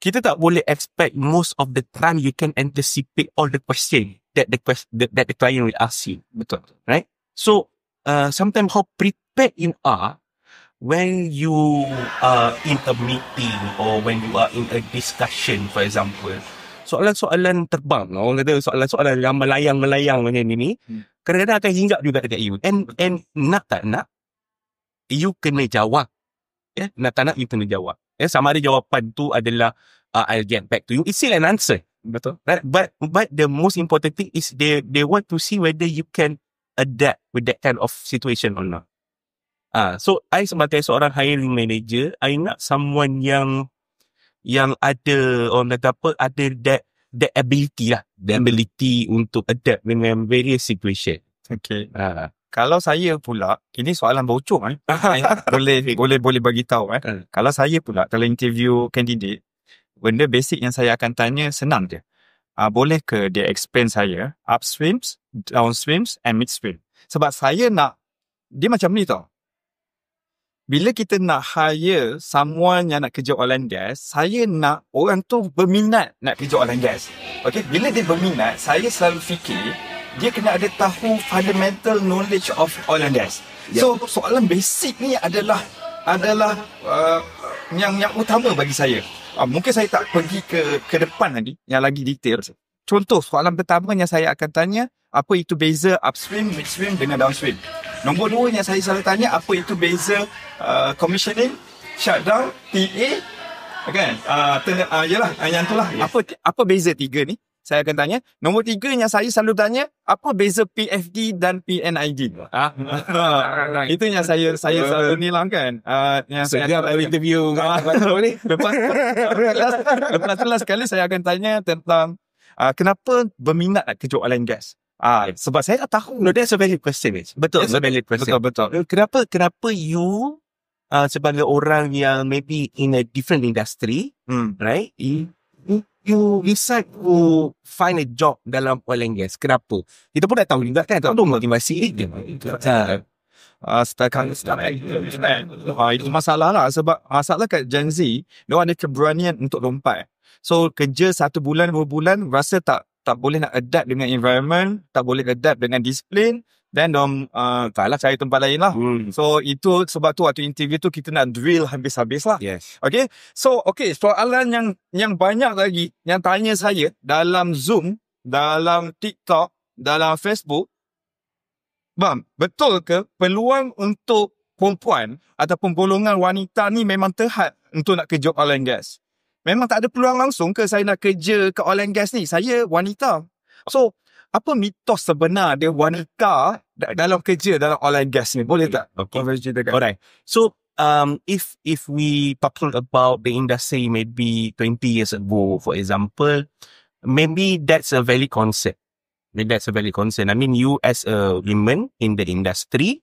kita tak boleh expect most of the time you can anticipate all the question that the client will ask you. Betul. Right? So, sometimes how prepared you are when you are in a meeting or when you are in a discussion, for example. Soalan-soalan terbang, orang kata soalan-soalan yang melayang-melayang macam ni, kadang-kadang akan hinggap juga dekat you. And nak tak nak, you kena jawab. Nak tak nak, you kena jawab. Sama ada jawapan tu adalah I'll get back to you. It's still an answer. Betul. Right? But the most important thing is they want to see whether you can adapt with that kind of situation or not. So I sebagai seorang hiring manager, I nak someone yang ada orang kata apa, ada that ability lah, the ability untuk adapt dengan various situation. Okay. Kalau saya pula, ini soalan bocor boleh bagi tahu Kalau saya pula kalau interview candidate, benda basic yang saya akan tanya senang je. Boleh ke dia explain saya upstreams, downstreams and midstream? Sebab saya nak dia macam ni tau. Bila kita nak hire someone yang nak kerja oil and gas, saya nak orang tu berminat nak kerja oil and gas. Okay, bila dia berminat, saya selalu fikir dia kena ada tahu fundamental knowledge of oil and gas. So soalan basic ni adalah yang utama bagi saya. Mungkin saya tak pergi ke depan nanti yang lagi detail. Contoh soalan pertama yang saya akan tanya, apa itu beza upstream, midstream dengan downstream. Nombor 2 yang saya selalu tanya, apa itu beza commissioning, shutdown, PA, kan? Yalah, yang itulah. Apa beza 3 ni? Saya akan tanya. Nombor 3 yang saya selalu tanya, apa beza PFD dan PNID? Itu yang saya selalu nilang kan. Yang saya interview ni. Lepas sekali saya akan tanya tentang kenapa berminat nak kerja oil and gas. Sebab saya tak tahu. No, that's a valid question. Betul, valid question. Betul. Kenapa you sebagai orang yang maybe in a different industry, right? You decide to find a job dalam oil and gas. Kenapa? Kita pun dah tahu juga kan, tak tahu motivasi dia. Itu masalah lah. Sebab masalah kat Gen Z, dia ada keberanian untuk lompat. So kerja 1 bulan 2 bulan rasa tak boleh nak adapt dengan environment, tak boleh adapt dengan disiplin, dan taklah cari tempat lain lah. So itu sebab tu waktu interview tu kita nak drill habis-habis lah. Yes. Okay. So soalan yang banyak lagi yang tanya saya dalam Zoom, dalam TikTok, dalam Facebook, bang, betul ke peluang untuk perempuan ataupun golongan wanita ni memang terhad untuk nak kerja oil and gas? Memang tak ada peluang langsung ke saya nak kerja ke oil and gas ni? Saya wanita. So apa mitos sebenar dia wanita dalam kerja dalam oil and gas ni? Boleh tak? Okay. Alright. So if we talking about the industry maybe 20 years ago, for example, maybe that's a valid concept. I mean, you as a woman in the industry,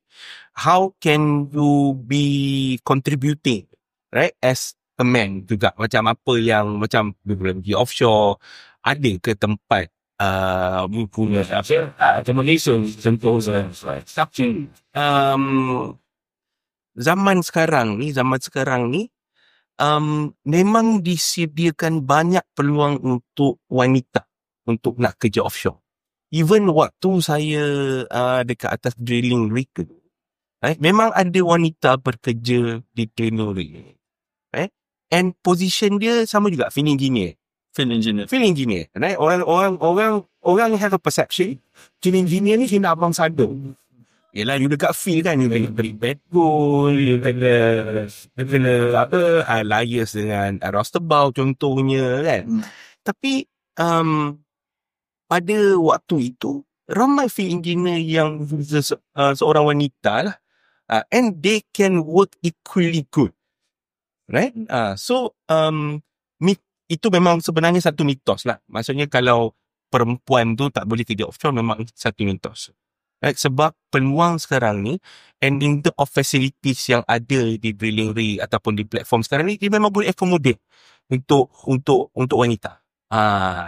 how can you be contributing, right, as a man juga? Macam apa yang macam di offshore, ada ke tempat punya accommodation contoh tapi zaman sekarang ni memang disediakan banyak peluang untuk wanita untuk nak kerja offshore. Even waktu saya dekat atas drilling rig, memang ada wanita bekerja di drilling rig, and position dia sama juga, field engineer. Right? Orang have a perception field engineer ni kena abang sado. Yelah, you dekat field kan, you kena beri bedroll, you kena liars dengan rostabout contohnya kan. Tapi pada waktu itu ramai field engineer yang seorang wanita lah, and they can work equally good, right? So itu memang sebenarnya satu mitos lah. Maksudnya kalau perempuan tu tak boleh kerja offshore, memang satu mitos. Right? Sebab peluang sekarang ni, and in terms of facilities yang ada di drilling rig ataupun di platform sekarang ni, dia memang boleh accommodate untuk wanita.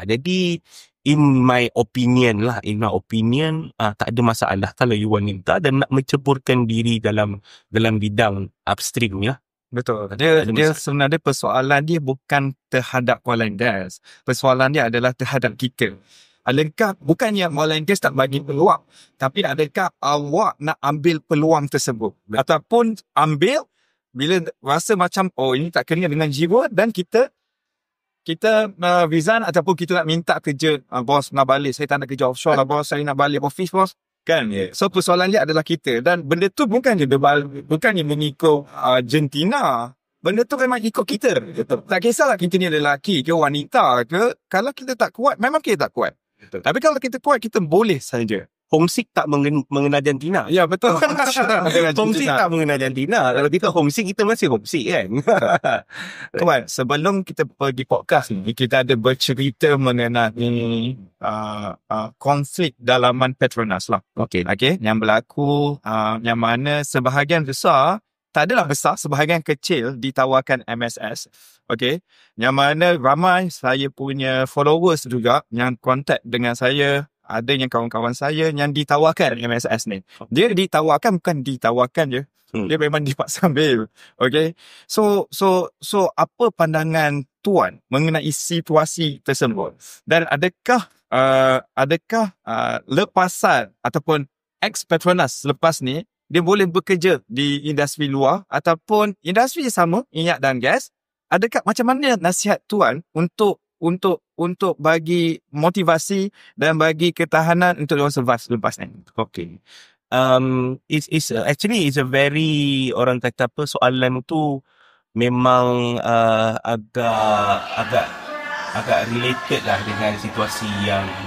Jadi in my opinion, tak ada masalah kalau you wanita dan nak menceburkan diri dalam bidang upstream lah. Betul. Dia sebenarnya persoalan dia bukan terhadap oil and gas. Persoalan dia adalah terhadap kita. Adakah bukannya oil and gas tak bagi peluang, tapi adakah awak nak ambil peluang tersebut? Ataupun ambil bila rasa macam ini tak kena dengan jiwa dan kita resign ataupun kita nak minta kerja, bos nak balik, saya tak nak kerja offshore lah bos, saya nak balik office bos. Kan? Yeah. So persoalan dia adalah kita, dan benda tu bukannya mengikut jentina. Benda tu memang ikut kita. Betul. Tak kisahlah kita ni lelaki ke wanita ke, kalau kita tak kuat, memang kita tak kuat. Betul. Tapi kalau kita kuat, kita boleh saja. Homesick tak mengenal jantina. Ya, betul. Homesick tak mengenal jantina. Kalau kita homesick, kita masih homesick kan. Tuan, sebelum kita pergi podcast ni, kita ada bercerita mengenai konflik dalaman Petronas lah. Okay, yang berlaku, yang mana sebahagian besar, tak adalah besar, sebahagian kecil ditawarkan MSS. Okay, yang mana ramai saya punya followers juga yang kontak dengan saya. Ada yang kawan-kawan saya yang ditawarkan MSS ni. Dia ditawarkan, bukan ditawarkan je. Dia memang dipaksa ambil. Okay. So apa pandangan tuan mengenai situasi tersebut? Dan adakah lepasan ataupun ex-Petronas lepas ni, dia boleh bekerja di industri luar ataupun industri sama, minyak dan gas? Adakah, macam mana nasihat tuan untuk bagi motivasi dan bagi ketahanan untuk orang survive selepas ni? Okay. It's a very, orang kata apa, soalan tu memang agak related lah dengan situasi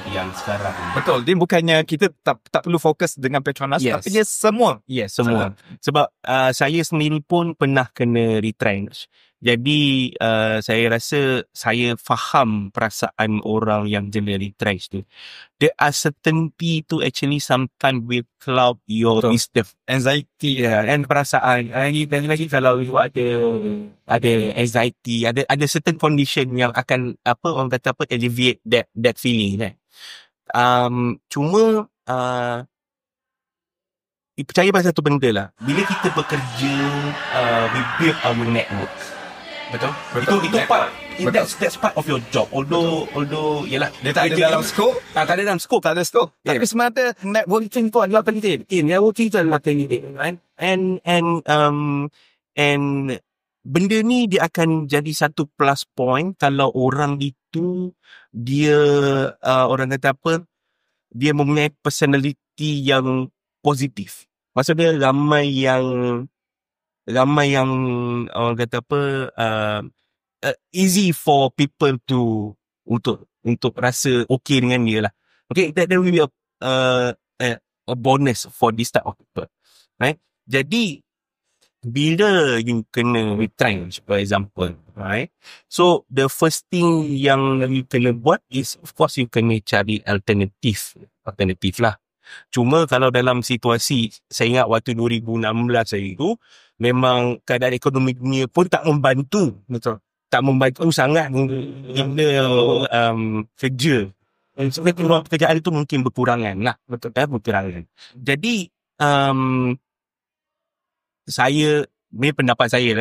yang sekarang. Betul. Dia bukannya kita tak perlu fokus dengan Petronas, tapi dia semua. Yes, semua. Sebab saya sendiri pun pernah kena retrench. Jadi saya rasa saya faham perasaan orang yang jenis retrench tu. The uncertainty tu actually sometimes will cloud your wisdom, anxiety and perasaan. Lagi kalau you ada anxiety, ada certain condition yang akan orang kata alleviate that feeling kan. Cuma percaya pada satu benda lah. Bila kita bekerja, we build our network. Betul. Itu part. That's part of your job. Although yalah, dia tak ada dalam scope. Tak ada dalam scope. Tapi sebenarnya networking tu adalah penting. Networking tu adalah penting. And benda ni dia akan jadi satu plus point kalau orang itu dia orang kata apa, dia mempunyai personality yang positif. Maksudnya ramai yang orang kata apa, easy for people untuk rasa okay dengan dia lah. Okay, that will be a bonus for this type of people, right? Jadi bila you kena retrench, for example, right? So the first thing yang you kena buat is, of course, you kena cari alternatif lah. Cuma kalau dalam situasi, saya ingat waktu 2016 saya itu, memang keadaan ekonomi dunia pun tak membantu. Betul. Tak membantu sangat bila kerja. Sebab peluang pekerjaan itu mungkin berkurangan lah. Betul kan? Berkurangan. Jadi, ini pendapat saya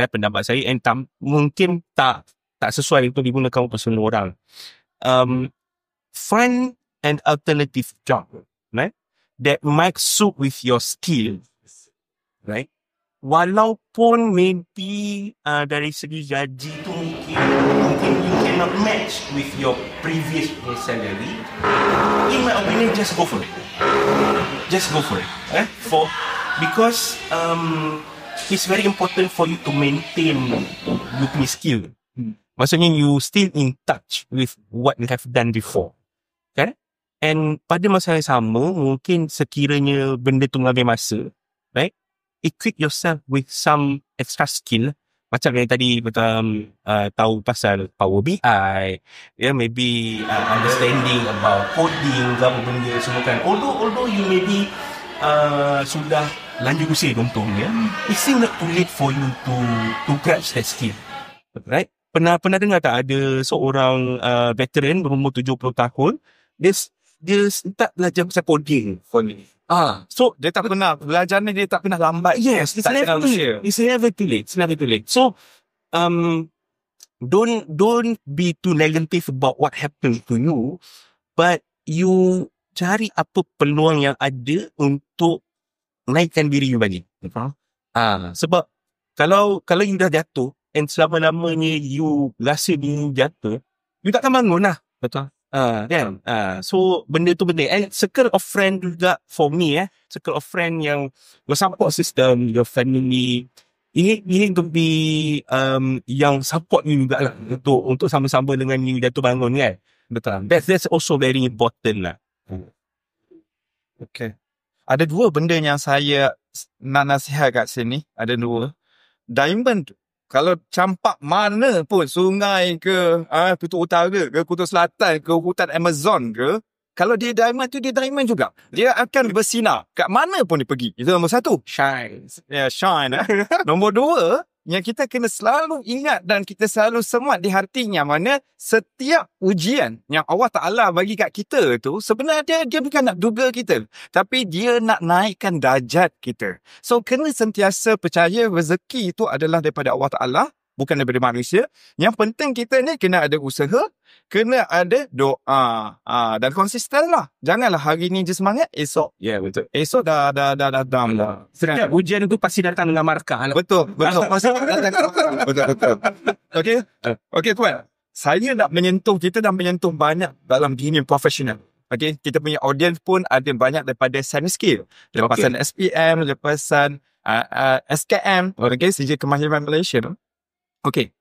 and mungkin tak sesuai untuk digunakan oleh semua orang. Find an alternative job, right? That might suit with your skill, right? Walaupun maybe dari segi gaji tu mungkin you cannot match with your previous salary, in my opinion, just go for it. Because it's very important for you to maintain your skill. Maksudnya you still in touch with what you have done before, kan? And pada masa yang sama, mungkin sekiranya benda tu mengambil masa, right? Equip yourself with some extra skill. Macam yang tadi betul tahu pasal Power BI, maybe understanding about coding, apa benda semua kan. Although you maybe sudah lanjut usia contohnya, it's still not too late for you to grasp that skill, right? pernah dengar tak ada seorang veteran berumur 70 tahun, dia start belajar pasal coding. So dia tak pernah belajar ni, dia tak pernah lambat. Yes, it's never too late. So don't be too negative about what happened to you, but you cari apa peluang yang ada untuk naikkan diri you balik. Sebab kalau you dah jatuh and selama-lamanya you rasa diri jatuh, you takkan bangun lah. Betul. Kan? So benda tu penting. And circle of friend juga for me, circle of friend yang your support system, your family, you need to be yang support you juga lah untuk sama-sama dengan you jatuh bangun kan. Betul. That's also very important lah. Okay. Ada dua benda yang saya nak nasihat kat sini. Ada dua. Diamond, kalau campak mana pun, sungai ke, kutub utara ke, kutub selatan ke, hutan Amazon ke, kalau dia diamond tu, dia diamond juga. Dia akan bersinar kat mana pun dia pergi. Itu nombor satu. Shine. Shine. Nombor dua, yang kita kena selalu ingat dan kita selalu semat di hatinya, mana setiap ujian yang Allah Ta'ala bagi kat kita tu, sebenarnya dia bukan nak duga kita, tapi dia nak naikkan darjat kita. So, kena sentiasa percaya rezeki itu adalah daripada Allah Ta'ala, bukan daripada manusia. Yang penting kita ni kena ada usaha, kena ada doa, dan konsisten lah. Janganlah hari ni je semangat, esok. Betul. Esok dah down dah. Setiap ujian itu pasti datang dengan markah. Betul. Pasti datang. Betul. Okay, tuan. Kita dah menyentuh banyak dalam dunia profesional. Okay, kita punya audience pun ada banyak daripada semi-skill. Lepasan SPM, lepasan SKM, Sijil Kemahiran Malaysia. Okay.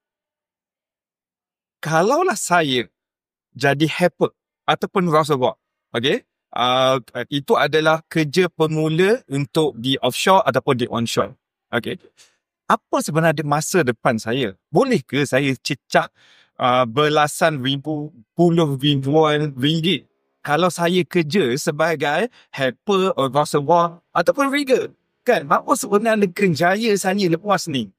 Kalaulah saya jadi helper ataupun reservoir, itu adalah kerja pemula untuk di offshore ataupun di onshore. Apa sebenarnya masa depan saya? Boleh ke saya cecah belasan ribu, puluh ribuan ringgit kalau saya kerja sebagai helper, reservoir ataupun rigger? Kan? Apa sebenarnya kerjaya saya lepas ni?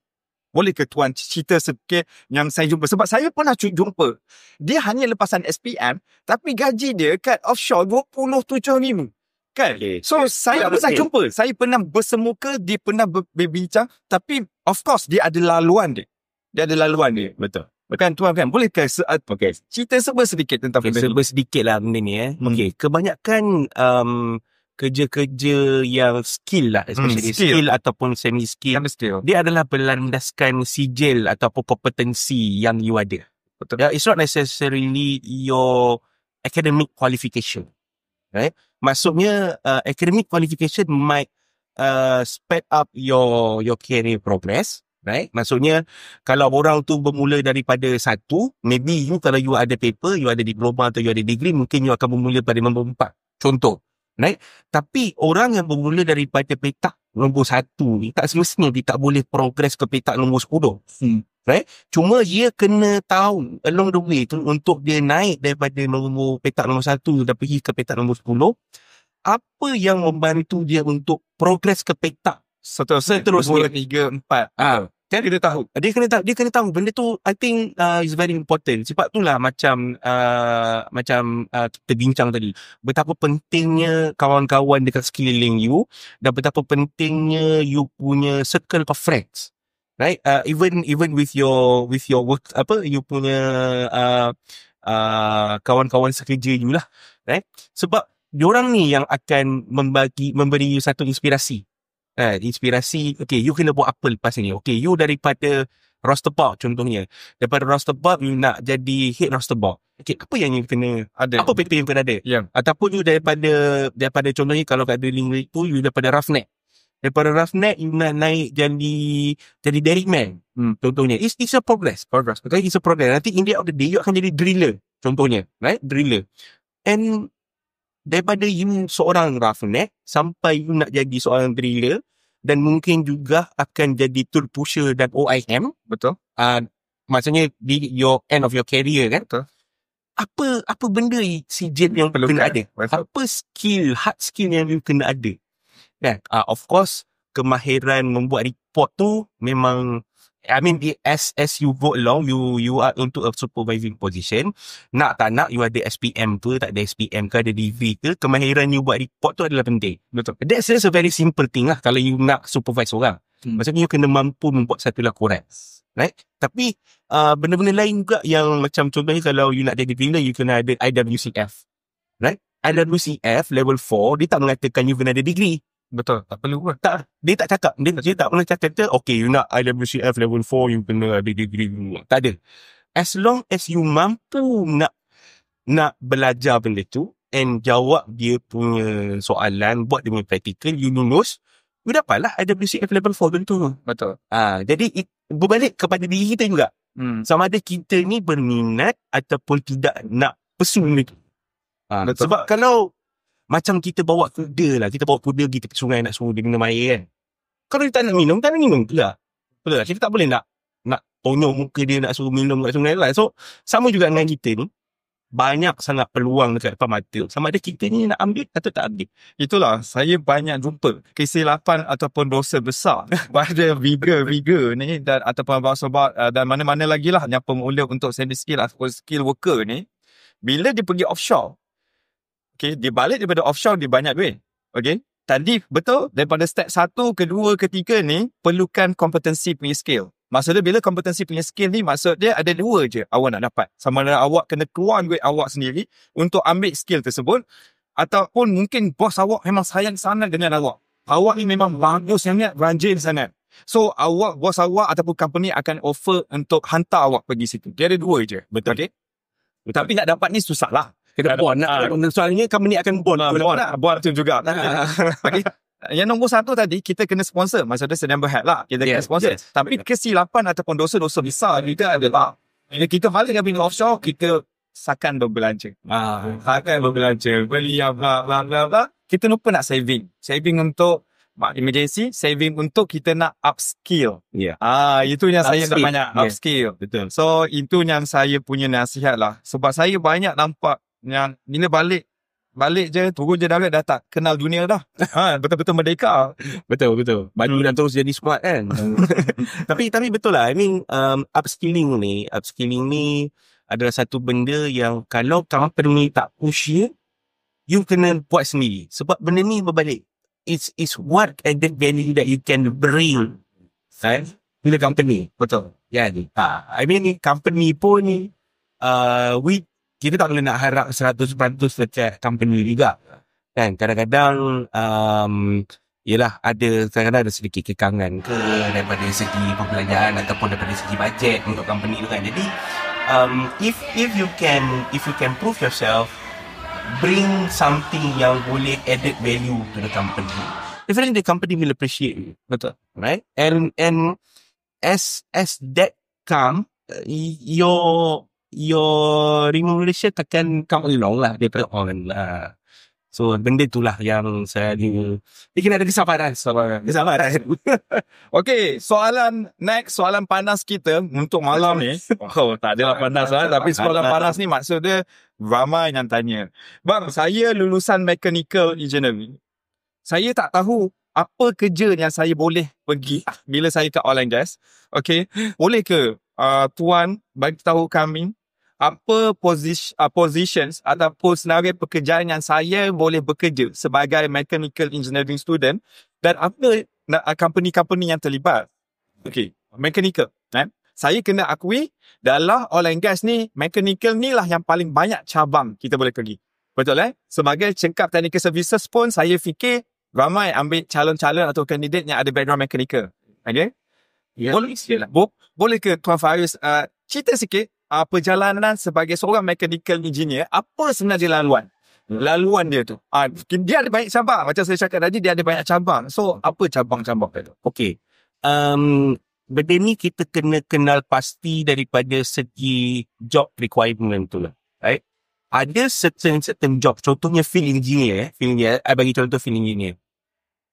Boleh ke tuan cerita sikit yang saya jumpa? Sebab saya pernah jumpa. Dia hanya lepasan SPM, tapi gaji dia kat offshore 27,000. Kan? So, saya pernah jumpa. Saya pernah bersemuka, dia pernah berbincang. Tapi, of course, dia ada laluan dia. Betul. Kan tuan kan? Boleh ke cerita sedikit tentang benda ni? Sedikit lah benda ni. Kebanyakan kerja-kerja yang skill lah, especially skill ataupun semi-skill, dia adalah berlandaskan sijil ataupun kompetensi yang you ada. Betul. It's not necessarily your academic qualification. Right? Maksudnya, academic qualification might speed up your career progress. Right? Maksudnya, kalau orang tu bermula daripada 1, maybe you, kalau you ada paper, you ada diploma atau you ada degree, mungkin you akan bermula pada nombor 4. Contoh. Right? Tapi orang yang bermula daripada petak nombor 1 ni, tak semestinya dia tak boleh progress ke petak nombor 10. Right? Cuma dia kena tahu along the way tu, untuk dia naik daripada petak nombor 1 dan pergi ke petak nombor 10, apa yang membantu dia untuk progress ke petak seterusnya 2, 3, 4. Dia kena tahu benda tu. I think is very important. Sebab itulah macam kita bincang tadi, betapa pentingnya kawan-kawan dekat sekeliling you dan betapa pentingnya you punya circle of friends. Right? Even with your work, you punya kawan-kawan sekerja you lah. Right? Sebab diorang ni yang akan memberi you satu inspirasi. Inspirasi, you kena buat apa lepas ni? You daripada roster board contohnya. Daripada roster board, you nak jadi head roster board. Apa yang you kena ada? Apa paper yang kena ada? Ataupun you daripada contohnya, kalau kat drilling rig tu, you daripada roughneck. Daripada roughneck, you nak naik jadi dairyman. Contohnya. It's a progress. It's a progress. Nanti in the end of the day, you akan jadi driller. Contohnya. Right? Driller. And daripada you seorang roughneck sampai you nak jadi seorang driller, dan mungkin juga akan jadi tool pusher dan OIM. Betul. Maksudnya di your end of your career kan. Betul. Apa benda sijil yang perlu kena ada? Apa hard skill yang you kena ada? Kan? Of course, kemahiran membuat report tu memang I mean, as you go along, you are into a supervising position. Nak tak nak, you ada SPM tu, tak ada SPM ke, ada DV ke, kemahiran you buat report tu adalah penting. Betul. That's just a very simple thing lah kalau you nak supervise orang. Maksudnya you kena mampu membuat satu laporan. Right? Tapi benda-benda lain juga yang macam contohnya kalau you nak jadi trainer, you kena ada IWCF. Right? IWCF level 4, dia tak mengatakan you kena ada degree. Betul. Tak perlu pun. Tak, dia tak cakap. Dia tak pernah cakap, okay, you nak IWCF level 4, you kena ada degree dulu. Tak ada. As long as you mampu nak belajar benda tu and jawab dia punya soalan, buat dia punya practical, you lulus, you dapatlah IWCF level 4 tentu. Betul. Jadi berbalik kepada diri kita juga. Sama ada kita ni berminat ataupun tidak nak pursue benda tu. Sebab kalau macam kita bawa kuda lah. Kita bawa kuda pergi tepi sungai nak suruh dia minum air kan. Kalau dia tak nak minum pula. Betul tak? Kita tak boleh nak tonyok muka dia nak suruh minum kat sungai lah. So, sama juga dengan kita ni. Banyak sangat peluang dekat depan mata. Sama ada kita ni nak ambil atau tak ambil. Itulah, saya banyak jumpa kesilapan ataupun dosa besar pada vigor ni dan ataupun sobat dan mana-mana lagi lah yang pemula untuk semi skill ataupun skill worker ni. Bila dia pergi offshore, okay, dia balik daripada offshore, dia banyak duit. Okay. Tadi betul, daripada step 1, kedua, ketiga ni, perlukan kompetensi punya skill. Maksudnya bila kompetensi punya skill ni, maksud dia ada 2 je awak nak dapat. Sama ada awak kena keluar duit awak sendiri untuk ambil skill tersebut, ataupun mungkin bos awak memang sayang sangat dengan awak. Awak ni memang bagus sangat, rajin sangat. So, bos awak ataupun company akan offer untuk hantar awak pergi situ. Dia ada 2 je. Betul. Okay? Betul. Tapi nak dapat ni susah lah. Kena bond lah. Soalnya company akan bond. Bond tu juga. Okay. Yang nombor 1 tadi, kita kena sponsor. Maksudnya sedang berhad lah. Kita kena sponsor. Yes. Tapi kesilapan ataupun dosa-dosa besar juga adalah kita balik dari offshore, kita sakan berbelanja. Sakan berbelanja. Beli bla bla bla bla. Kita lupa nak saving. Saving untuk emergency, saving untuk kita nak upskill. Itu yang saya nak banyak upskill. Betul. So, itu yang saya punya nasihat lah. Sebab saya banyak nampak yang bila balik je, turun je darat, dah tak kenal dunia dah. Betul-betul merdeka. Betul. Baru dah terus jadi smart kan. tapi betul lah. I mean, upskilling ni adalah satu benda yang kalau company tak push you kena buat sendiri. Sebab benda ni berbalik. It's what added value that you can bring. Right? Bila company. Betul. I mean, company pun kita tak boleh nak harap 100% dekat company juga. Kan? Kadang-kadang kadang-kadang ada sedikit kekangan ke daripada segi pembelanjaan ataupun daripada segi bajet untuk company tu kan. Jadi if you can prove yourself, bring something yang boleh added value to the company, definitely the company will appreciate you. Betul. Right? And as that come, your remuneration akan come along lah. Dia on lah. So, benda itulah yang saya dia kena ada kesabaran. Okay, next soalan panas kita untuk malam ni. Tak adalah panas lah. Tapi soalan panas ni maksud dia ramai yang tanya. Bang, saya lulusan mechanical engineering. Saya tak tahu apa kerja yang saya boleh pergi bila saya ke oil and gas. Okay, boleh ke tuan bagi tahu kami apa positions ataupun senarai pekerjaan yang saya boleh bekerja sebagai mechanical engineering student dan apa company-company yang terlibat. Okay, mechanical. Saya kena akui dalam oil and gas ni, mechanical ni lah yang paling banyak cabang kita boleh pergi. Betul Sebagai cengkap technical services pun saya fikir ramai ambil calon-calon atau kandidat yang ada background mechanical. Okay? Boleh ke Tuan Faris cerita sikit perjalanan sebagai seorang mechanical engineer, apa sebenarnya laluan dia tu? Dia ada banyak cabang. Macam saya cakap tadi, dia ada banyak cabang. So, apa cabang-cabang itu? Okay. Benda ni kita kena kenal pasti daripada segi job requirement tu lah. Right? Ada certain job. Contohnya field engineer. I bagi contoh field engineer.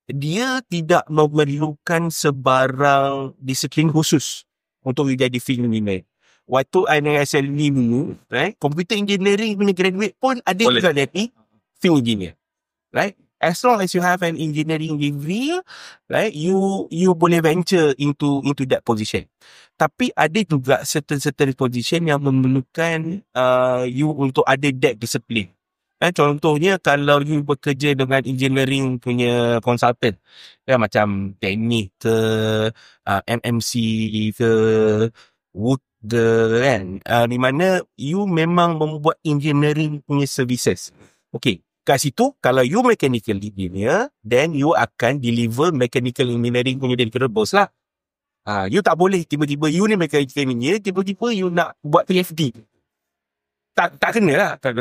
Dia tidak memerlukan sebarang disiplin khusus untuk jadi field engineer. Waktu I dengan SLV dulu, right? Computer engineering punya graduate pun ada juga jadi field engineer. Right? As long as you have an engineering degree, right, you boleh venture into that position. Tapi ada juga certain position yang memerlukan you untuk ada that discipline. Contohnya kalau you bekerja dengan engineering punya consultant, macam teknik ke, MMC ke, wood ke, kan, di mana you memang membuat engineering punya services. Okay, kat situ kalau you mechanical engineer, then you akan deliver mechanical engineering punya deliverables lah. You tak boleh tiba-tiba you ni mechanical engineer, tiba-tiba you nak buat PFD. Tak kena lah. Tak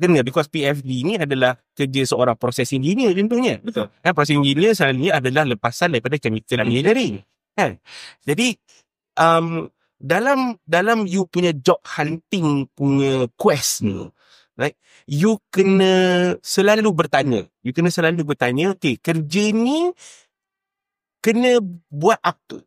kena, because PFD ni adalah kerja seorang proses engineer contohnya. Betul. Proses engineer selalunya adalah lepasan daripada chemical engineering. Jadi dalam you punya job hunting punya quest ni, right, you kena selalu bertanya. Okay, kerja ni kena buat apa?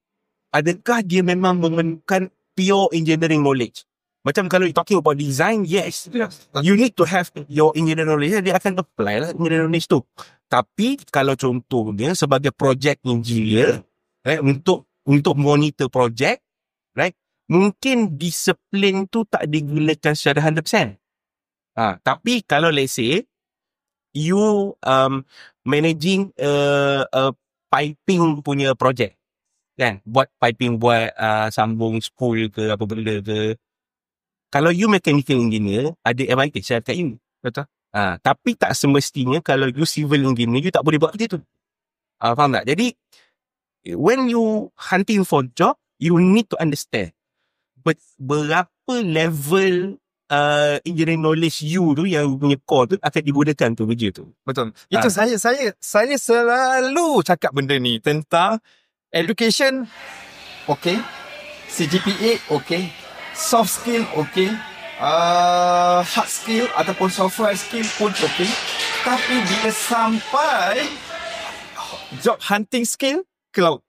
Adakah dia memang memerlukan pure engineering knowledge? Macam kalau you talking about design, yes, you need to have your engineering knowledge. Dia akan apply lah engineering knowledge tu. Tapi kalau contohnya sebagai project engineer, right, untuk monitor project, right, mungkin disiplin tu tak digunakan secara 100%. Tapi kalau let's say you managing a piping punya project, kan, buat piping, buat sambung spool ke apa benda ke, kalau you mechanical engineer ada advantage kat you. Betul. Tapi tak semestinya kalau you civil engineer you tak boleh buat kerja tu. Faham tak? Jadi when you hunting for job, you need to understand berapa level engineering knowledge you tu, yang punya core tu akan digunakan tu kerja tu. Betul. Itu saya selalu cakap benda ni tentang education, okay, CGPA, okay, soft skill, okay, hard skill ataupun software skill pun okay. Tapi bila sampai job hunting skill, cloud.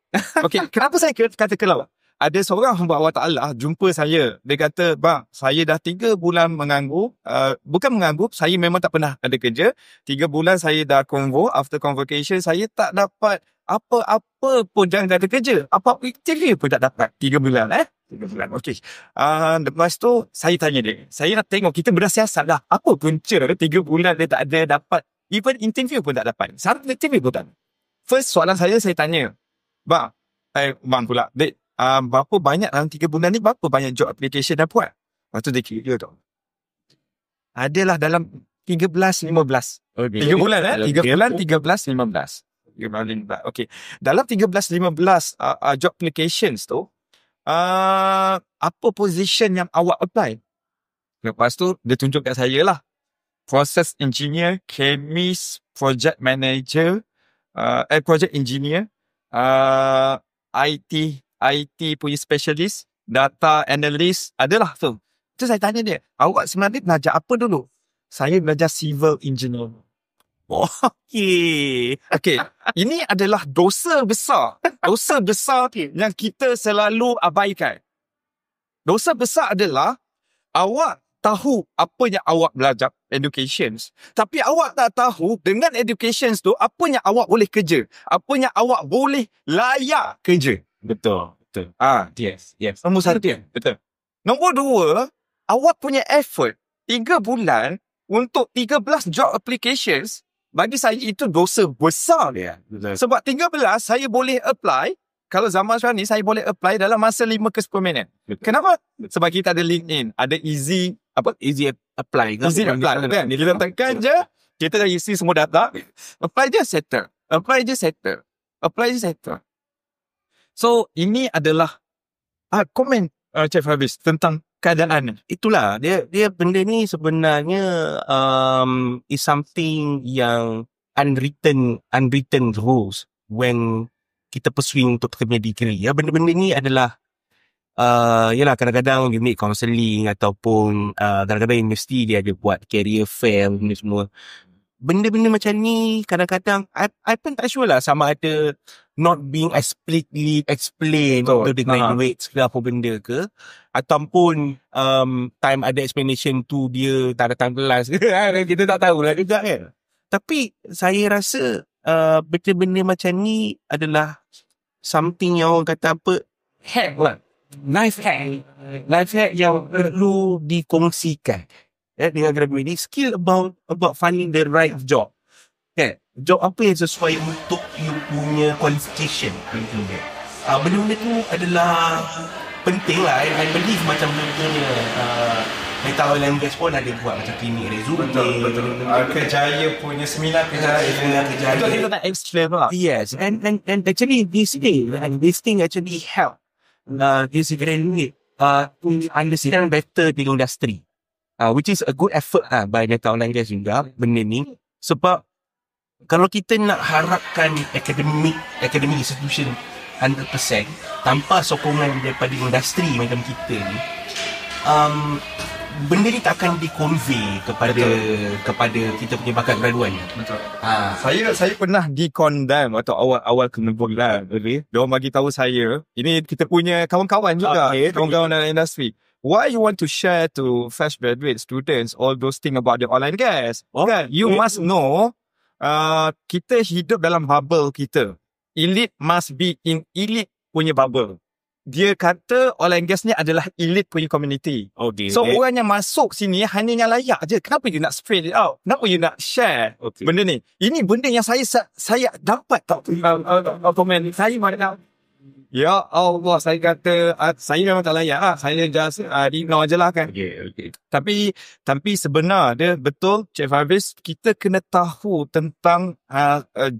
Okay, kenapa saya kata cloud? Ada seorang hamba Allah Ta'ala jumpa saya. Dia kata, bang, saya dah 3 bulan menganggur. Bukan menganggur, saya memang tak pernah ada kerja. 3 bulan saya dah convo. After convocation, saya tak dapat apa-apa pun, jangan ada kerja. Apa-apa interview pun tak dapat. 3 bulan, 3 bulan, okey. Lepas tu, saya tanya dia. Saya nak tengok, kita bersiasat lah. Apa punca 3 bulan dia tak ada dapat. Even interview pun tak dapat. Satu interview pun tak. First soalan saya tanya, bang pula, Dek, berapa banyak dalam 3 bulan ni, berapa banyak job application dah buat? Lepas tu dia kira tu. Adalah dalam 13-15. Okay. 3 bulan 3 bulan, 13-15. Okay. Dalam 13-15 job applications tu, apa position yang awak apply? Lepas tu, dia tunjuk kat saya lah. Process engineer, chemist, project manager, project engineer, IT punya specialist, data analyst, adalah tu. Tu saya tanya dia, awak sebenarnya belajar apa dulu? Saya belajar civil engineer. Okay. Ini adalah dosa besar. Dosa besar yang kita selalu abaikan. Dosa besar adalah awak tahu apa yang awak belajar, educations. Tapi awak tak tahu dengan educations tu apa yang awak boleh kerja. Apa yang awak boleh layak kerja. Betul. Yes. Nombor 1. Betul. Nombor 2, awak punya effort 3 bulan untuk 13 job applications, bagi saya itu dosa besar dia. Betul. Sebab 13 saya boleh apply, kalau zaman sekarang ni saya boleh apply dalam masa 5 ke 10 minit. Betul. Kenapa? Sebab kita ada LinkedIn, ada easy apply. Easy apply kan? Kita tekan je, kita dah isi semua data, apply je settle. So, ini adalah komen Chef Hafiz tentang keadaan. Itulah, dia benda ni sebenarnya is something yang unwritten rules when kita pursuing untuk punya degree. Ya, benda-benda ni adalah yalah, kadang-kadang you need counselling ataupun kadang-kadang universiti dia ada buat career fair ni semua. Benda-benda macam ni kadang-kadang I pun tak sure lah sama ada not being explicitly explained to the graduates ke apa benda ke, ataupun time ada explanation tu dia tak datang kelas. Kita tak tahu lah juga kan. Tapi saya rasa benda-benda macam ni adalah something yang orang kata apa, hack lah. Life hack yang perlu dikongsikan dengan graduate ni. Skill about finding the right job. Job apa yang sesuai untuk you punya qualification. Benda-benda tu adalah penting lah. I believe macam benda-benda Meta Oil and Gas pun ada buat macam klinik resume. Betul. Kejaya punya seminar Kejaya. Betul, Kita nak explain lah. Yes, and actually this thing actually help this graduate to understand better the industry, which is a good effort by Meta Oil and Gas juga benda ni. Sebab kalau kita nak harapkan academic institution 100% tanpa sokongan daripada industri macam kita ni, benda ni tak akan di-convey kepada kita punya bakat graduan. Betul. Saya pernah di-condemn atau awal kena bulan. Diorang bagi tahu saya, ini kita punya kawan-kawan juga, kawan-kawan dalam industri. Why you want to share to fresh graduate students all those things about the oil and gas? Kan? You must know, kita hidup dalam bubble kita. Elite must be in elite punya bubble. Dia kata oil and gas ni adalah elite punya community. So orang yang masuk sini hanya yang layak je. Kenapa you nak spread it out? Kenapa you nak share benda ni? Ini benda yang saya dapat tak komen. Saya mana ya Allah, saya kata saya memang tak layak lah. Saya just ignore je lah kan. Okay. Tapi sebenarnya betul Cik Faris, kita kena tahu tentang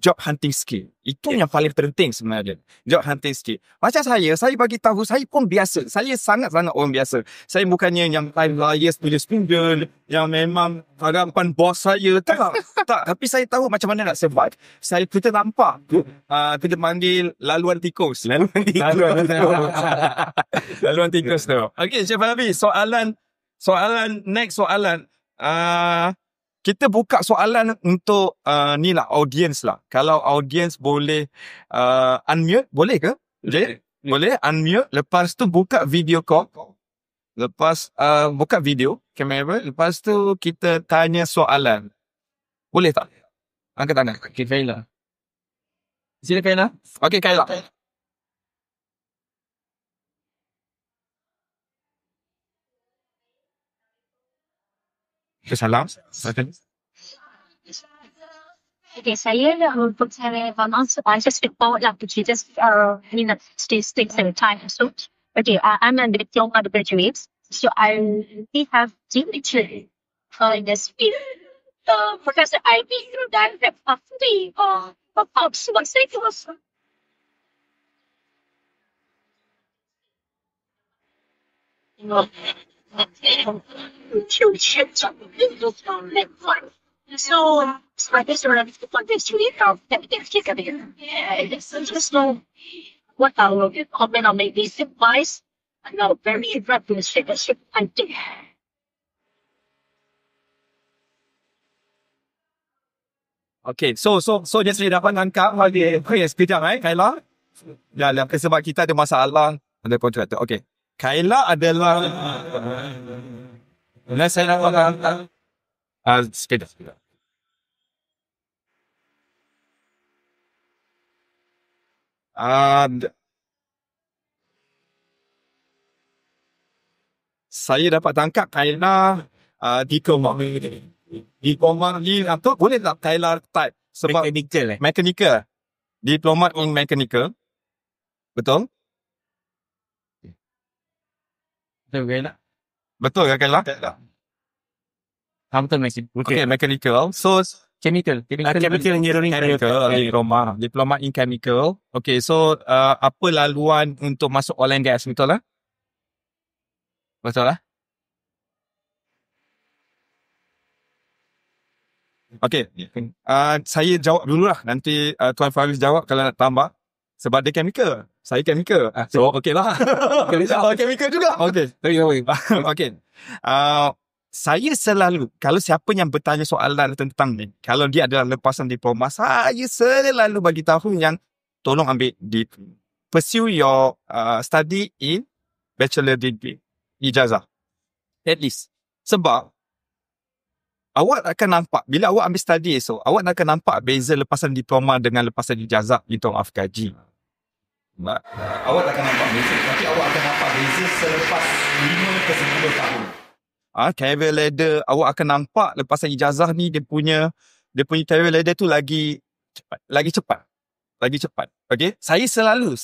job hunting skill. Itu yang paling penting sebenarnya. Job hunting skill. Macam saya bagi tahu, saya pun biasa. Saya sangat-sangat orang biasa. Saya bukannya yang highest punya student yang memang harapan bos saya. Tak. Tapi saya tahu macam mana nak survive. Kita nampak. Kita panggil laluan tikus. Laluan tikus tu. Okay, Cik Faris, next soalan. Kita buka soalan untuk ni lah, audience lah. Kalau audience boleh unmute, boleh ke? Boleh unmute. Lepas tu buka video call. Lepas buka video, kamera. Lepas tu kita tanya soalan. Boleh tak? Angkat tangan. Okay, Kayla. Sila Kayla. Okay, Kayla. Salam. Okay, saya untuk saya so I just report lah, which is just statistics and time. So, okay, I'm a diploma graduate, so I really have deep experience in this field. Professor, I been through that faculty about what say to us. So, I guess around this week, next week of here. Just know what I will comment on maybe advice. I know very representative I think. Okay, so just dapat angkat sekejap Kayla. Ya, sebab kita ada masalah ada kontraktor. Okay. Kayla adalah saya nak angkat sekejap. Saya dapat tangkap Kayla diploma ni atau boleh tak Kayla type sebab mechanical. Diploma in mechanical. Betul? Betul ke Kayla? Betul, okay, mechanical. So chemical engineering, diploma in chemical. Okay, so apa laluan untuk masuk oil and gas, betul lah? Betul lah? Okay, saya jawab dululah. Nanti Tuan Faris jawab kalau nak tambah. Sebab dia chemical. Saya chemical. So, okay lah. Chemical juga. Okay. Okay. Saya selalu, kalau siapa yang bertanya soalan tentang ni, kalau dia adalah lepasan diploma, saya selalu bagi tahu yang tolong ambil pursue your study in bachelor degree, ijazah. At least. Sebab awak akan nampak, bila awak ambil study esok, awak akan nampak beza lepasan diploma dengan lepasan ijazah hitung off gaji. Awak akan nampak beza, tapi awak akan nampak beza selepas 5 ke 10 tahun. Career ladder, awak akan nampak lepasan ijazah ni dia punya career ladder tu lagi cepat. Okay? Saya selalu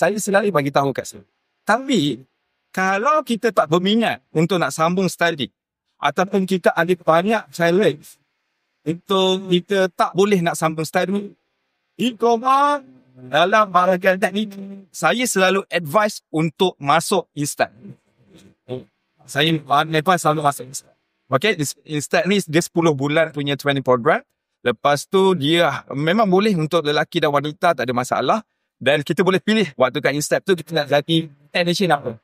bagi tahu kat saya. Tapi kalau kita tak berminat untuk nak sambung study ataupun kita ada banyak challenge untuk kita tak boleh nak sambung study, diploma dalam bahagian teknik, saya selalu advise untuk masuk instant. Saya advise selalu masuk instant. Okay, instant ni dia 10 bulan punya training program. Lepas tu dia memang boleh untuk lelaki dan wanita, tak ada masalah. Dan kita boleh pilih waktu kat instant tu kita nak jadi technician apa.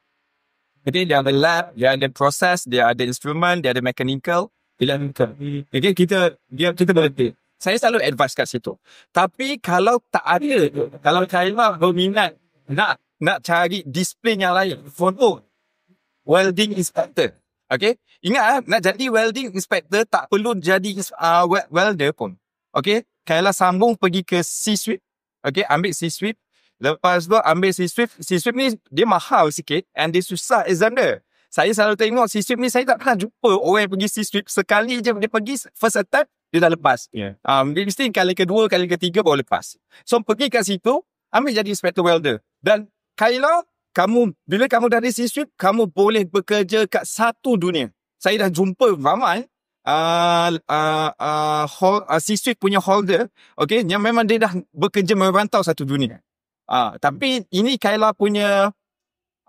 Jadi dia ada lab, dia ada proses, dia ada instrument, dia ada mechanical. Okay, kita boleh pilih. Saya selalu advise kat situ. Tapi kalau tak ada, kalau Khairah berminat nak cari disiplin yang lain, for welding inspector. Okay, ingat nak jadi welding inspector tak perlu jadi welder pun. Okay, Khairah sambung pergi ke C-Sweep. Okay, ambil C-Sweep. Lepas tu ambil C-Sweep. C-Sweep ni dia mahal sikit and dia susah exam dia. Saya selalu tengok C-Sweep ni, saya tak pernah jumpa orang yang pergi C-Sweep. Sekali je dia pergi first attempt, dia dah lepas. Dia mesti kali kedua, kali ketiga baru lepas. So pergi kat situ, ambil jadi inspector welder. Dan Khairah, bila kamu dah di C-Sweep, kamu boleh bekerja kat satu dunia. Saya dah jumpa ramai C-Sweep punya holder, okay, yang memang dia dah bekerja merantau satu dunia. Tapi ini Khairah punya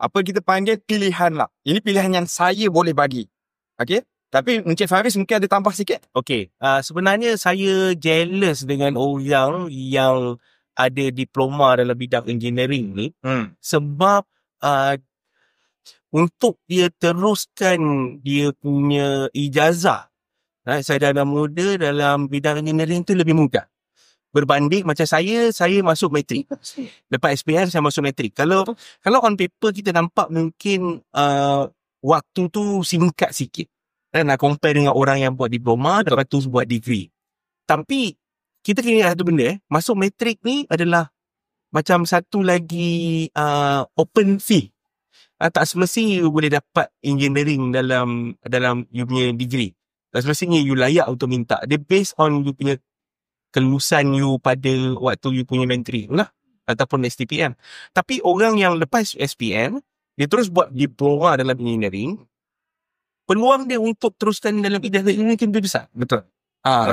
apa kita panggil pilihan lah. Ini pilihan yang saya boleh bagi. Okay? Tapi Encik Faris mungkin ada tambah sikit. Okay. Sebenarnya saya jealous dengan orang yang ada diploma dalam bidang engineering ni. Sebab untuk dia teruskan dia punya ijazah sarjana muda dalam bidang engineering tu lebih mudah. Berbanding macam saya masuk matrik. Lepas SPM saya masuk matrik. Kalau on paper kita nampak mungkin waktu tu singkat sikit. Nak compare dengan orang yang buat diploma, lepas tu buat degree. Tapi kita kena ingat satu benda, masuk matrik ni adalah macam satu lagi open fee. Tak semestinya you boleh dapat engineering dalam you punya degree. Tak semestinya you layak untuk minta. Dia based on you punya kelulusan you pada waktu you punya matrik lah, ataupun STPM. Tapi orang yang lepas SPM, dia terus buat diploma dalam engineering, peluang dia untuk teruskan dalam bidang ini mungkin lebih besar. Betul.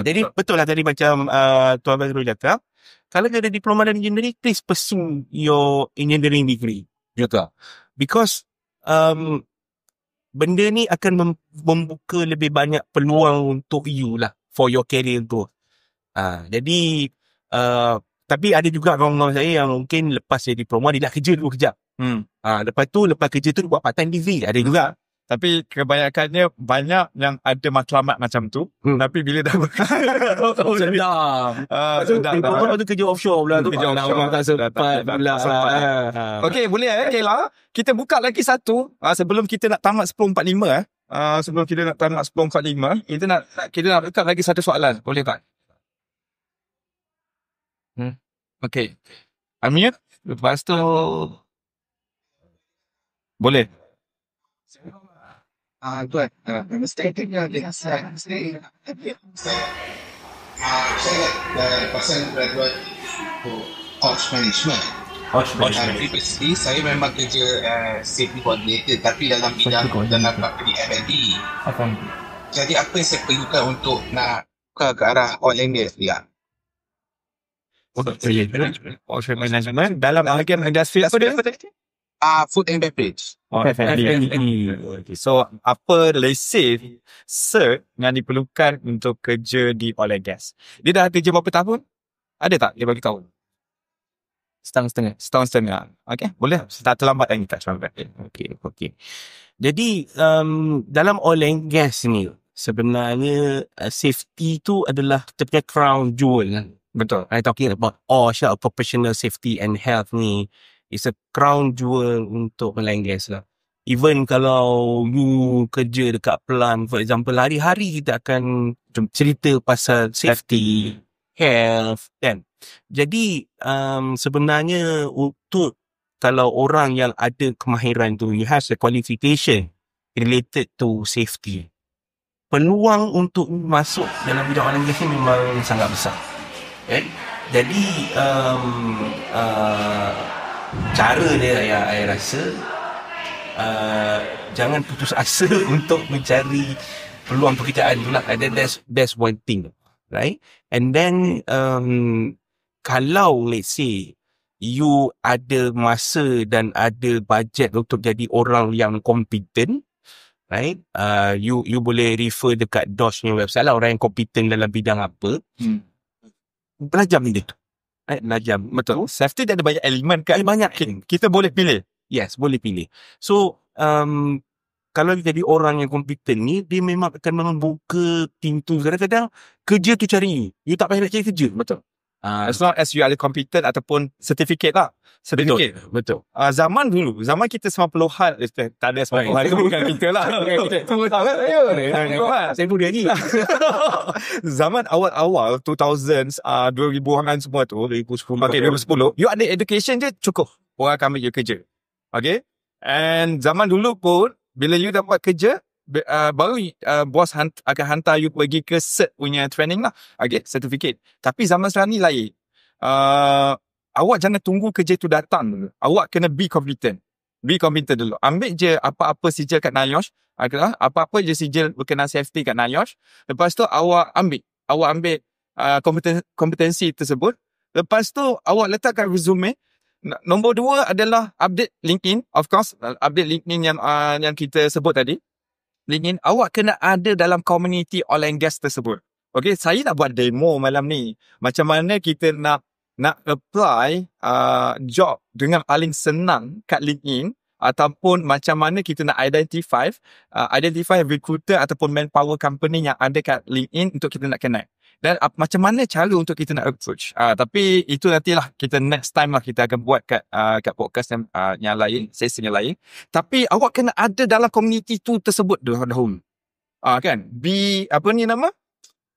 Jadi betul lah tadi macam Tuan Badrul cakap, kalau dia ada diploma dalam engineering, please pursue your engineering degree. Betul. Because benda ni akan membuka lebih banyak peluang untuk you lah, for your career growth. Jadi tapi ada juga kawan-kawan saya yang mungkin lepas dia diploma dia nak kerja dulu kejap. Lepas kerja tu dia buat part time degree. Ada juga. Tapi kebanyakannya banyak yang ada matlamat macam tu. Tapi bila dah Lepas tu kerja offshore pula tu. Kerja offshore tak sempat pula. Okey, boleh Khairah. Kita buka lagi satu sebelum kita nak tamat 10.45 sebelum kita nak tamat 10.45, kita nak buka lagi satu soalan. Boleh tak? Okey. Amir, lepas tu boleh. Tuan, mistakennya dengan saya pasal graduate Hodge Management. Previously, saya memang kerja safety coordinator, tapi dalam bidang dalam company F&B. Jadi apa yang saya perlukan untuk nak buka ke arah oil and gas dia? Ocean management dalam bahagian industri apa dia? Food and beverage. Okay. So apa let's cert yang diperlukan untuk kerja di oil and gas? Dia dah kerja berapa tahun? Ada tak dia bagi tahu? Setahun setengah. Okay, boleh. Tak terlambat lagi, tak terlambat. Okay. Jadi dalam oil and gas ni sebenarnya safety tu adalah kita punya crown jewel. Betul. I'm talking about OSHA, professional safety and health ni. It's a crown jewel untuk oil and gas lah. Even kalau you kerja dekat plant, for example, hari-hari kita akan cerita pasal safety, health, kan. Jadi sebenarnya untuk kalau orang yang ada kemahiran tu, you have the qualification related to safety, peluang untuk masuk dalam bidang oil and gas ni memang sangat besar. Kan? Jadi cara dia saya rasa jangan putus asa untuk mencari peluang pekerjaan tu lah. That's one thing, right? And then kalau let's say you ada masa dan ada bajet untuk jadi orang yang competent, right? You boleh refer dekat DOSH punya website lah, orang yang competent dalam bidang apa. Belajar benda tu. Belajar. Betul. Safety dia ada banyak elemen kan. Banyak. Kita boleh pilih. Yes, boleh pilih. So, kalau jadi orang yang competent ni, dia memang akan membuka pintu. Kadang-kadang kerja tu cari. You tak payah nak cari kerja. Betul. As long as you ada competent ataupun certificate lah. Certificate. Betul. Zaman dulu, zaman kita 90-an, tak ada 90-an, itu bukan kita lah. Semua tahu kan saya? Saya pun dia ni. Zaman awal-awal 2000s, 2000-an semua tu, 2010. Okay, 2010, you ada education je cukup. Orang akan ambil you kerja. Okay? And zaman dulu pun, bila you dapat kerja, baru bos akan hantar you pergi ke cert punya training lah. Okay, certificate. Tapi zaman sekarang ni lain. Awak jangan tunggu kerja tu datang dulu. Awak kena be competent. Be competent dulu. Ambil je apa-apa sijil kat NIOSH. Apa-apa je sijil berkenaan safety kat NIOSH. Lepas tu awak ambil kompetensi tersebut. Lepas tu awak letakkan resume. Nombor 2 adalah update LinkedIn. Of course, update LinkedIn yang kita sebut tadi. LinkedIn, awak kena ada dalam community oil and gas tersebut. Okay, saya nak buat demo malam ni. Macam mana kita nak apply job dengan paling senang kat LinkedIn, ataupun macam mana kita nak identify recruiter ataupun manpower company yang ada kat LinkedIn untuk kita nak connect. Dan macam mana cara untuk kita nak approach. Tapi itu nantilah kita next time lah kita akan buat kat podcast yang lain, sesi yang lain. Tapi awak kena ada dalam community tu tersebut dahulu. Kan?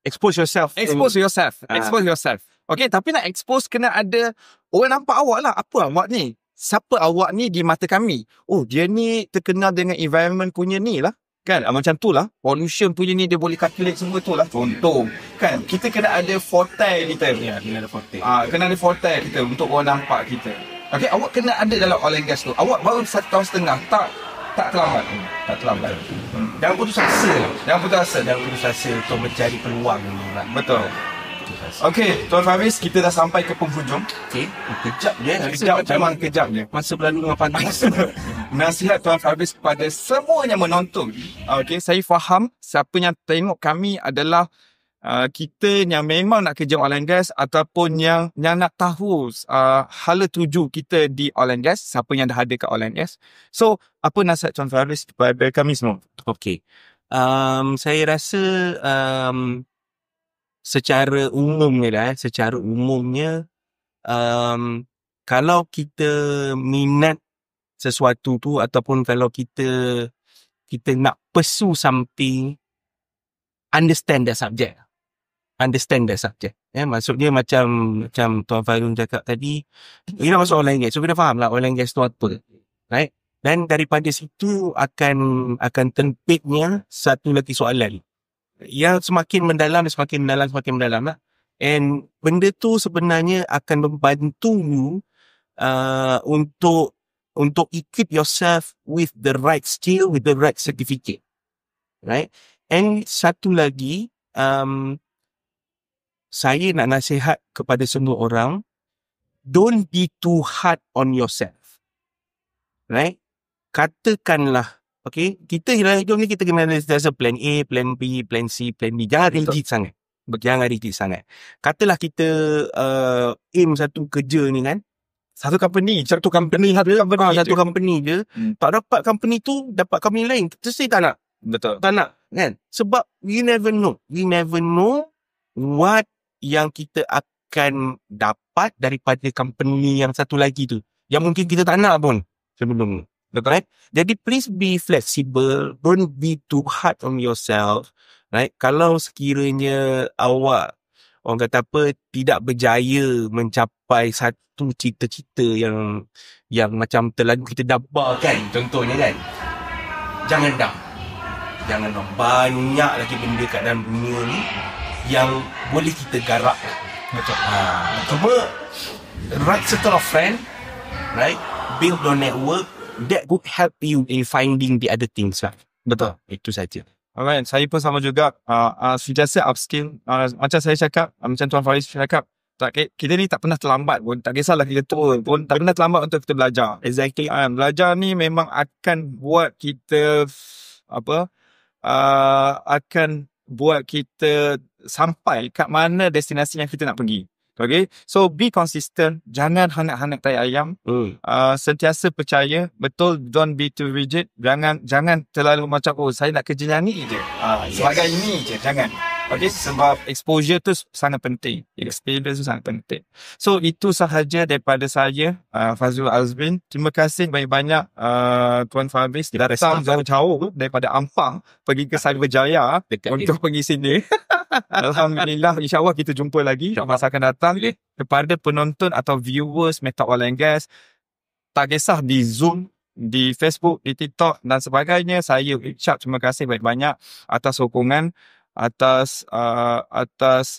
Expose yourself. Expose yourself. Okay, tapi nak expose kena ada orang nampak awak lah. Apa awak ni? Siapa awak ni di mata kami? Oh, dia ni terkenal dengan environment punya ni lah. Kan, macam tu lah. Pollution punya ni dia boleh calculate semua tu lah. Contoh. Kan, kita kena ada forte kita. Ya, kena ada forte. Kena ada forte kita untuk orang nampak kita. Okay, awak kena ada dalam oil and gas tu. Awak baru 1.5 tahun. Tak terlambat. Jangan putus asa. Jangan putus asa untuk mencari peluang ni lah. Betul. Okey, Tuan Faris, kita dah sampai ke penghujung. Okey, kejap je. Memang kejap je. Masa berlalu dengan panas. Nasihat Tuan Faris kepada semua yang menonton. Okey, saya faham siapa yang tengok kami adalah kita yang memang nak kerja oil and gas ataupun yang nak tahu hala tuju kita di oil and gas, siapa yang dah ada kat oil and gas. So, apa nasihat Tuan Faris kepada kami semua? Okey. Saya rasa secara umumnya kalau kita minat sesuatu tu ataupun kalau kita nak pursue something, understand that subject. Maksudnya macam Tuan Fairul cakap tadi, kita masuk oil and gas, so kita faham lah oil and gas tu apa, right? Dan daripada situ akan terpiknya satu lagi soalan yang semakin mendalam lah. And benda tu sebenarnya akan membantu untuk equip yourself with the right skill, with the right certificate, right? And satu lagi, saya nak nasihat kepada semua orang, don't be too hard on yourself, right? Katakanlah, okay, kita hidup ni kita kena ada plan A, plan B, plan C, plan D. Jangan rigid sangat. Katalah kita aim satu kerja ni kan, satu company je. Tak dapat company tu, dapat company lain. Terus tak nak. Betul. Tak nak kan? Sebab we never know what yang kita akan dapat daripada company yang satu lagi tu, yang mungkin kita tak nak pun sebelum ni. Right? Jadi please be flexible, don't be too hard on yourself, right? Kalau sekiranya awak orang kata apa tidak berjaya mencapai satu cita-cita yang macam terlalu kita dabarkan contohnya kan, jangan down. Banyak lagi benda kat dalam dunia ni yang boleh kita garap. Betul. Cuma right circle of friend, right? Build your network that would help you in finding the other things lah. Betul. Itu saja. Alright, saya pun sama juga. Sentiasa upskill. Macam saya cakap, macam Tuan Faris cakap, kita ni tak pernah terlambat pun. Tak kisahlah kita tua pun, tak pernah terlambat untuk kita belajar. Exactly. Belajar ni memang akan buat kita akan buat kita sampai kat mana destinasi yang kita nak pergi. Okay, so be consistent. Jangan hanak-hanak tai ayam. Sentiasa percaya. Betul, don't be too rigid. Jangan terlalu macam, saya nak kerja yang ni je. Sebagai ini je. Jangan. Okay, sebab exposure tu sangat penting. Experience tu sangat penting. So, itu sahaja daripada saya, Fazrul Azmin. Terima kasih banyak-banyak Tuan Faris. Datang jauh-jauh daripada Ampang pergi ke Cyberjaya untuk pergi sini. Alhamdulillah, insyaAllah kita jumpa lagi masa akan datang. Kepada penonton atau viewers Meta Oil and Gas, tak kisah di Zoom, di Facebook, di TikTok dan sebagainya, saya ucap terima kasih banyak-banyak atas sokongan, atas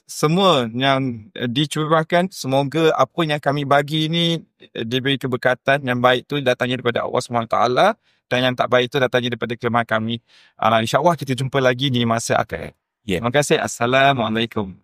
semua yang dicurahkan. Semoga apa yang kami bagi ni diberi keberkatan. Yang baik tu datangnya daripada Allah SWT, dan yang tak baik tu datangnya daripada kelemahan kami. InsyaAllah kita jumpa lagi di masa akan. Terima kasih. Assalamualaikum.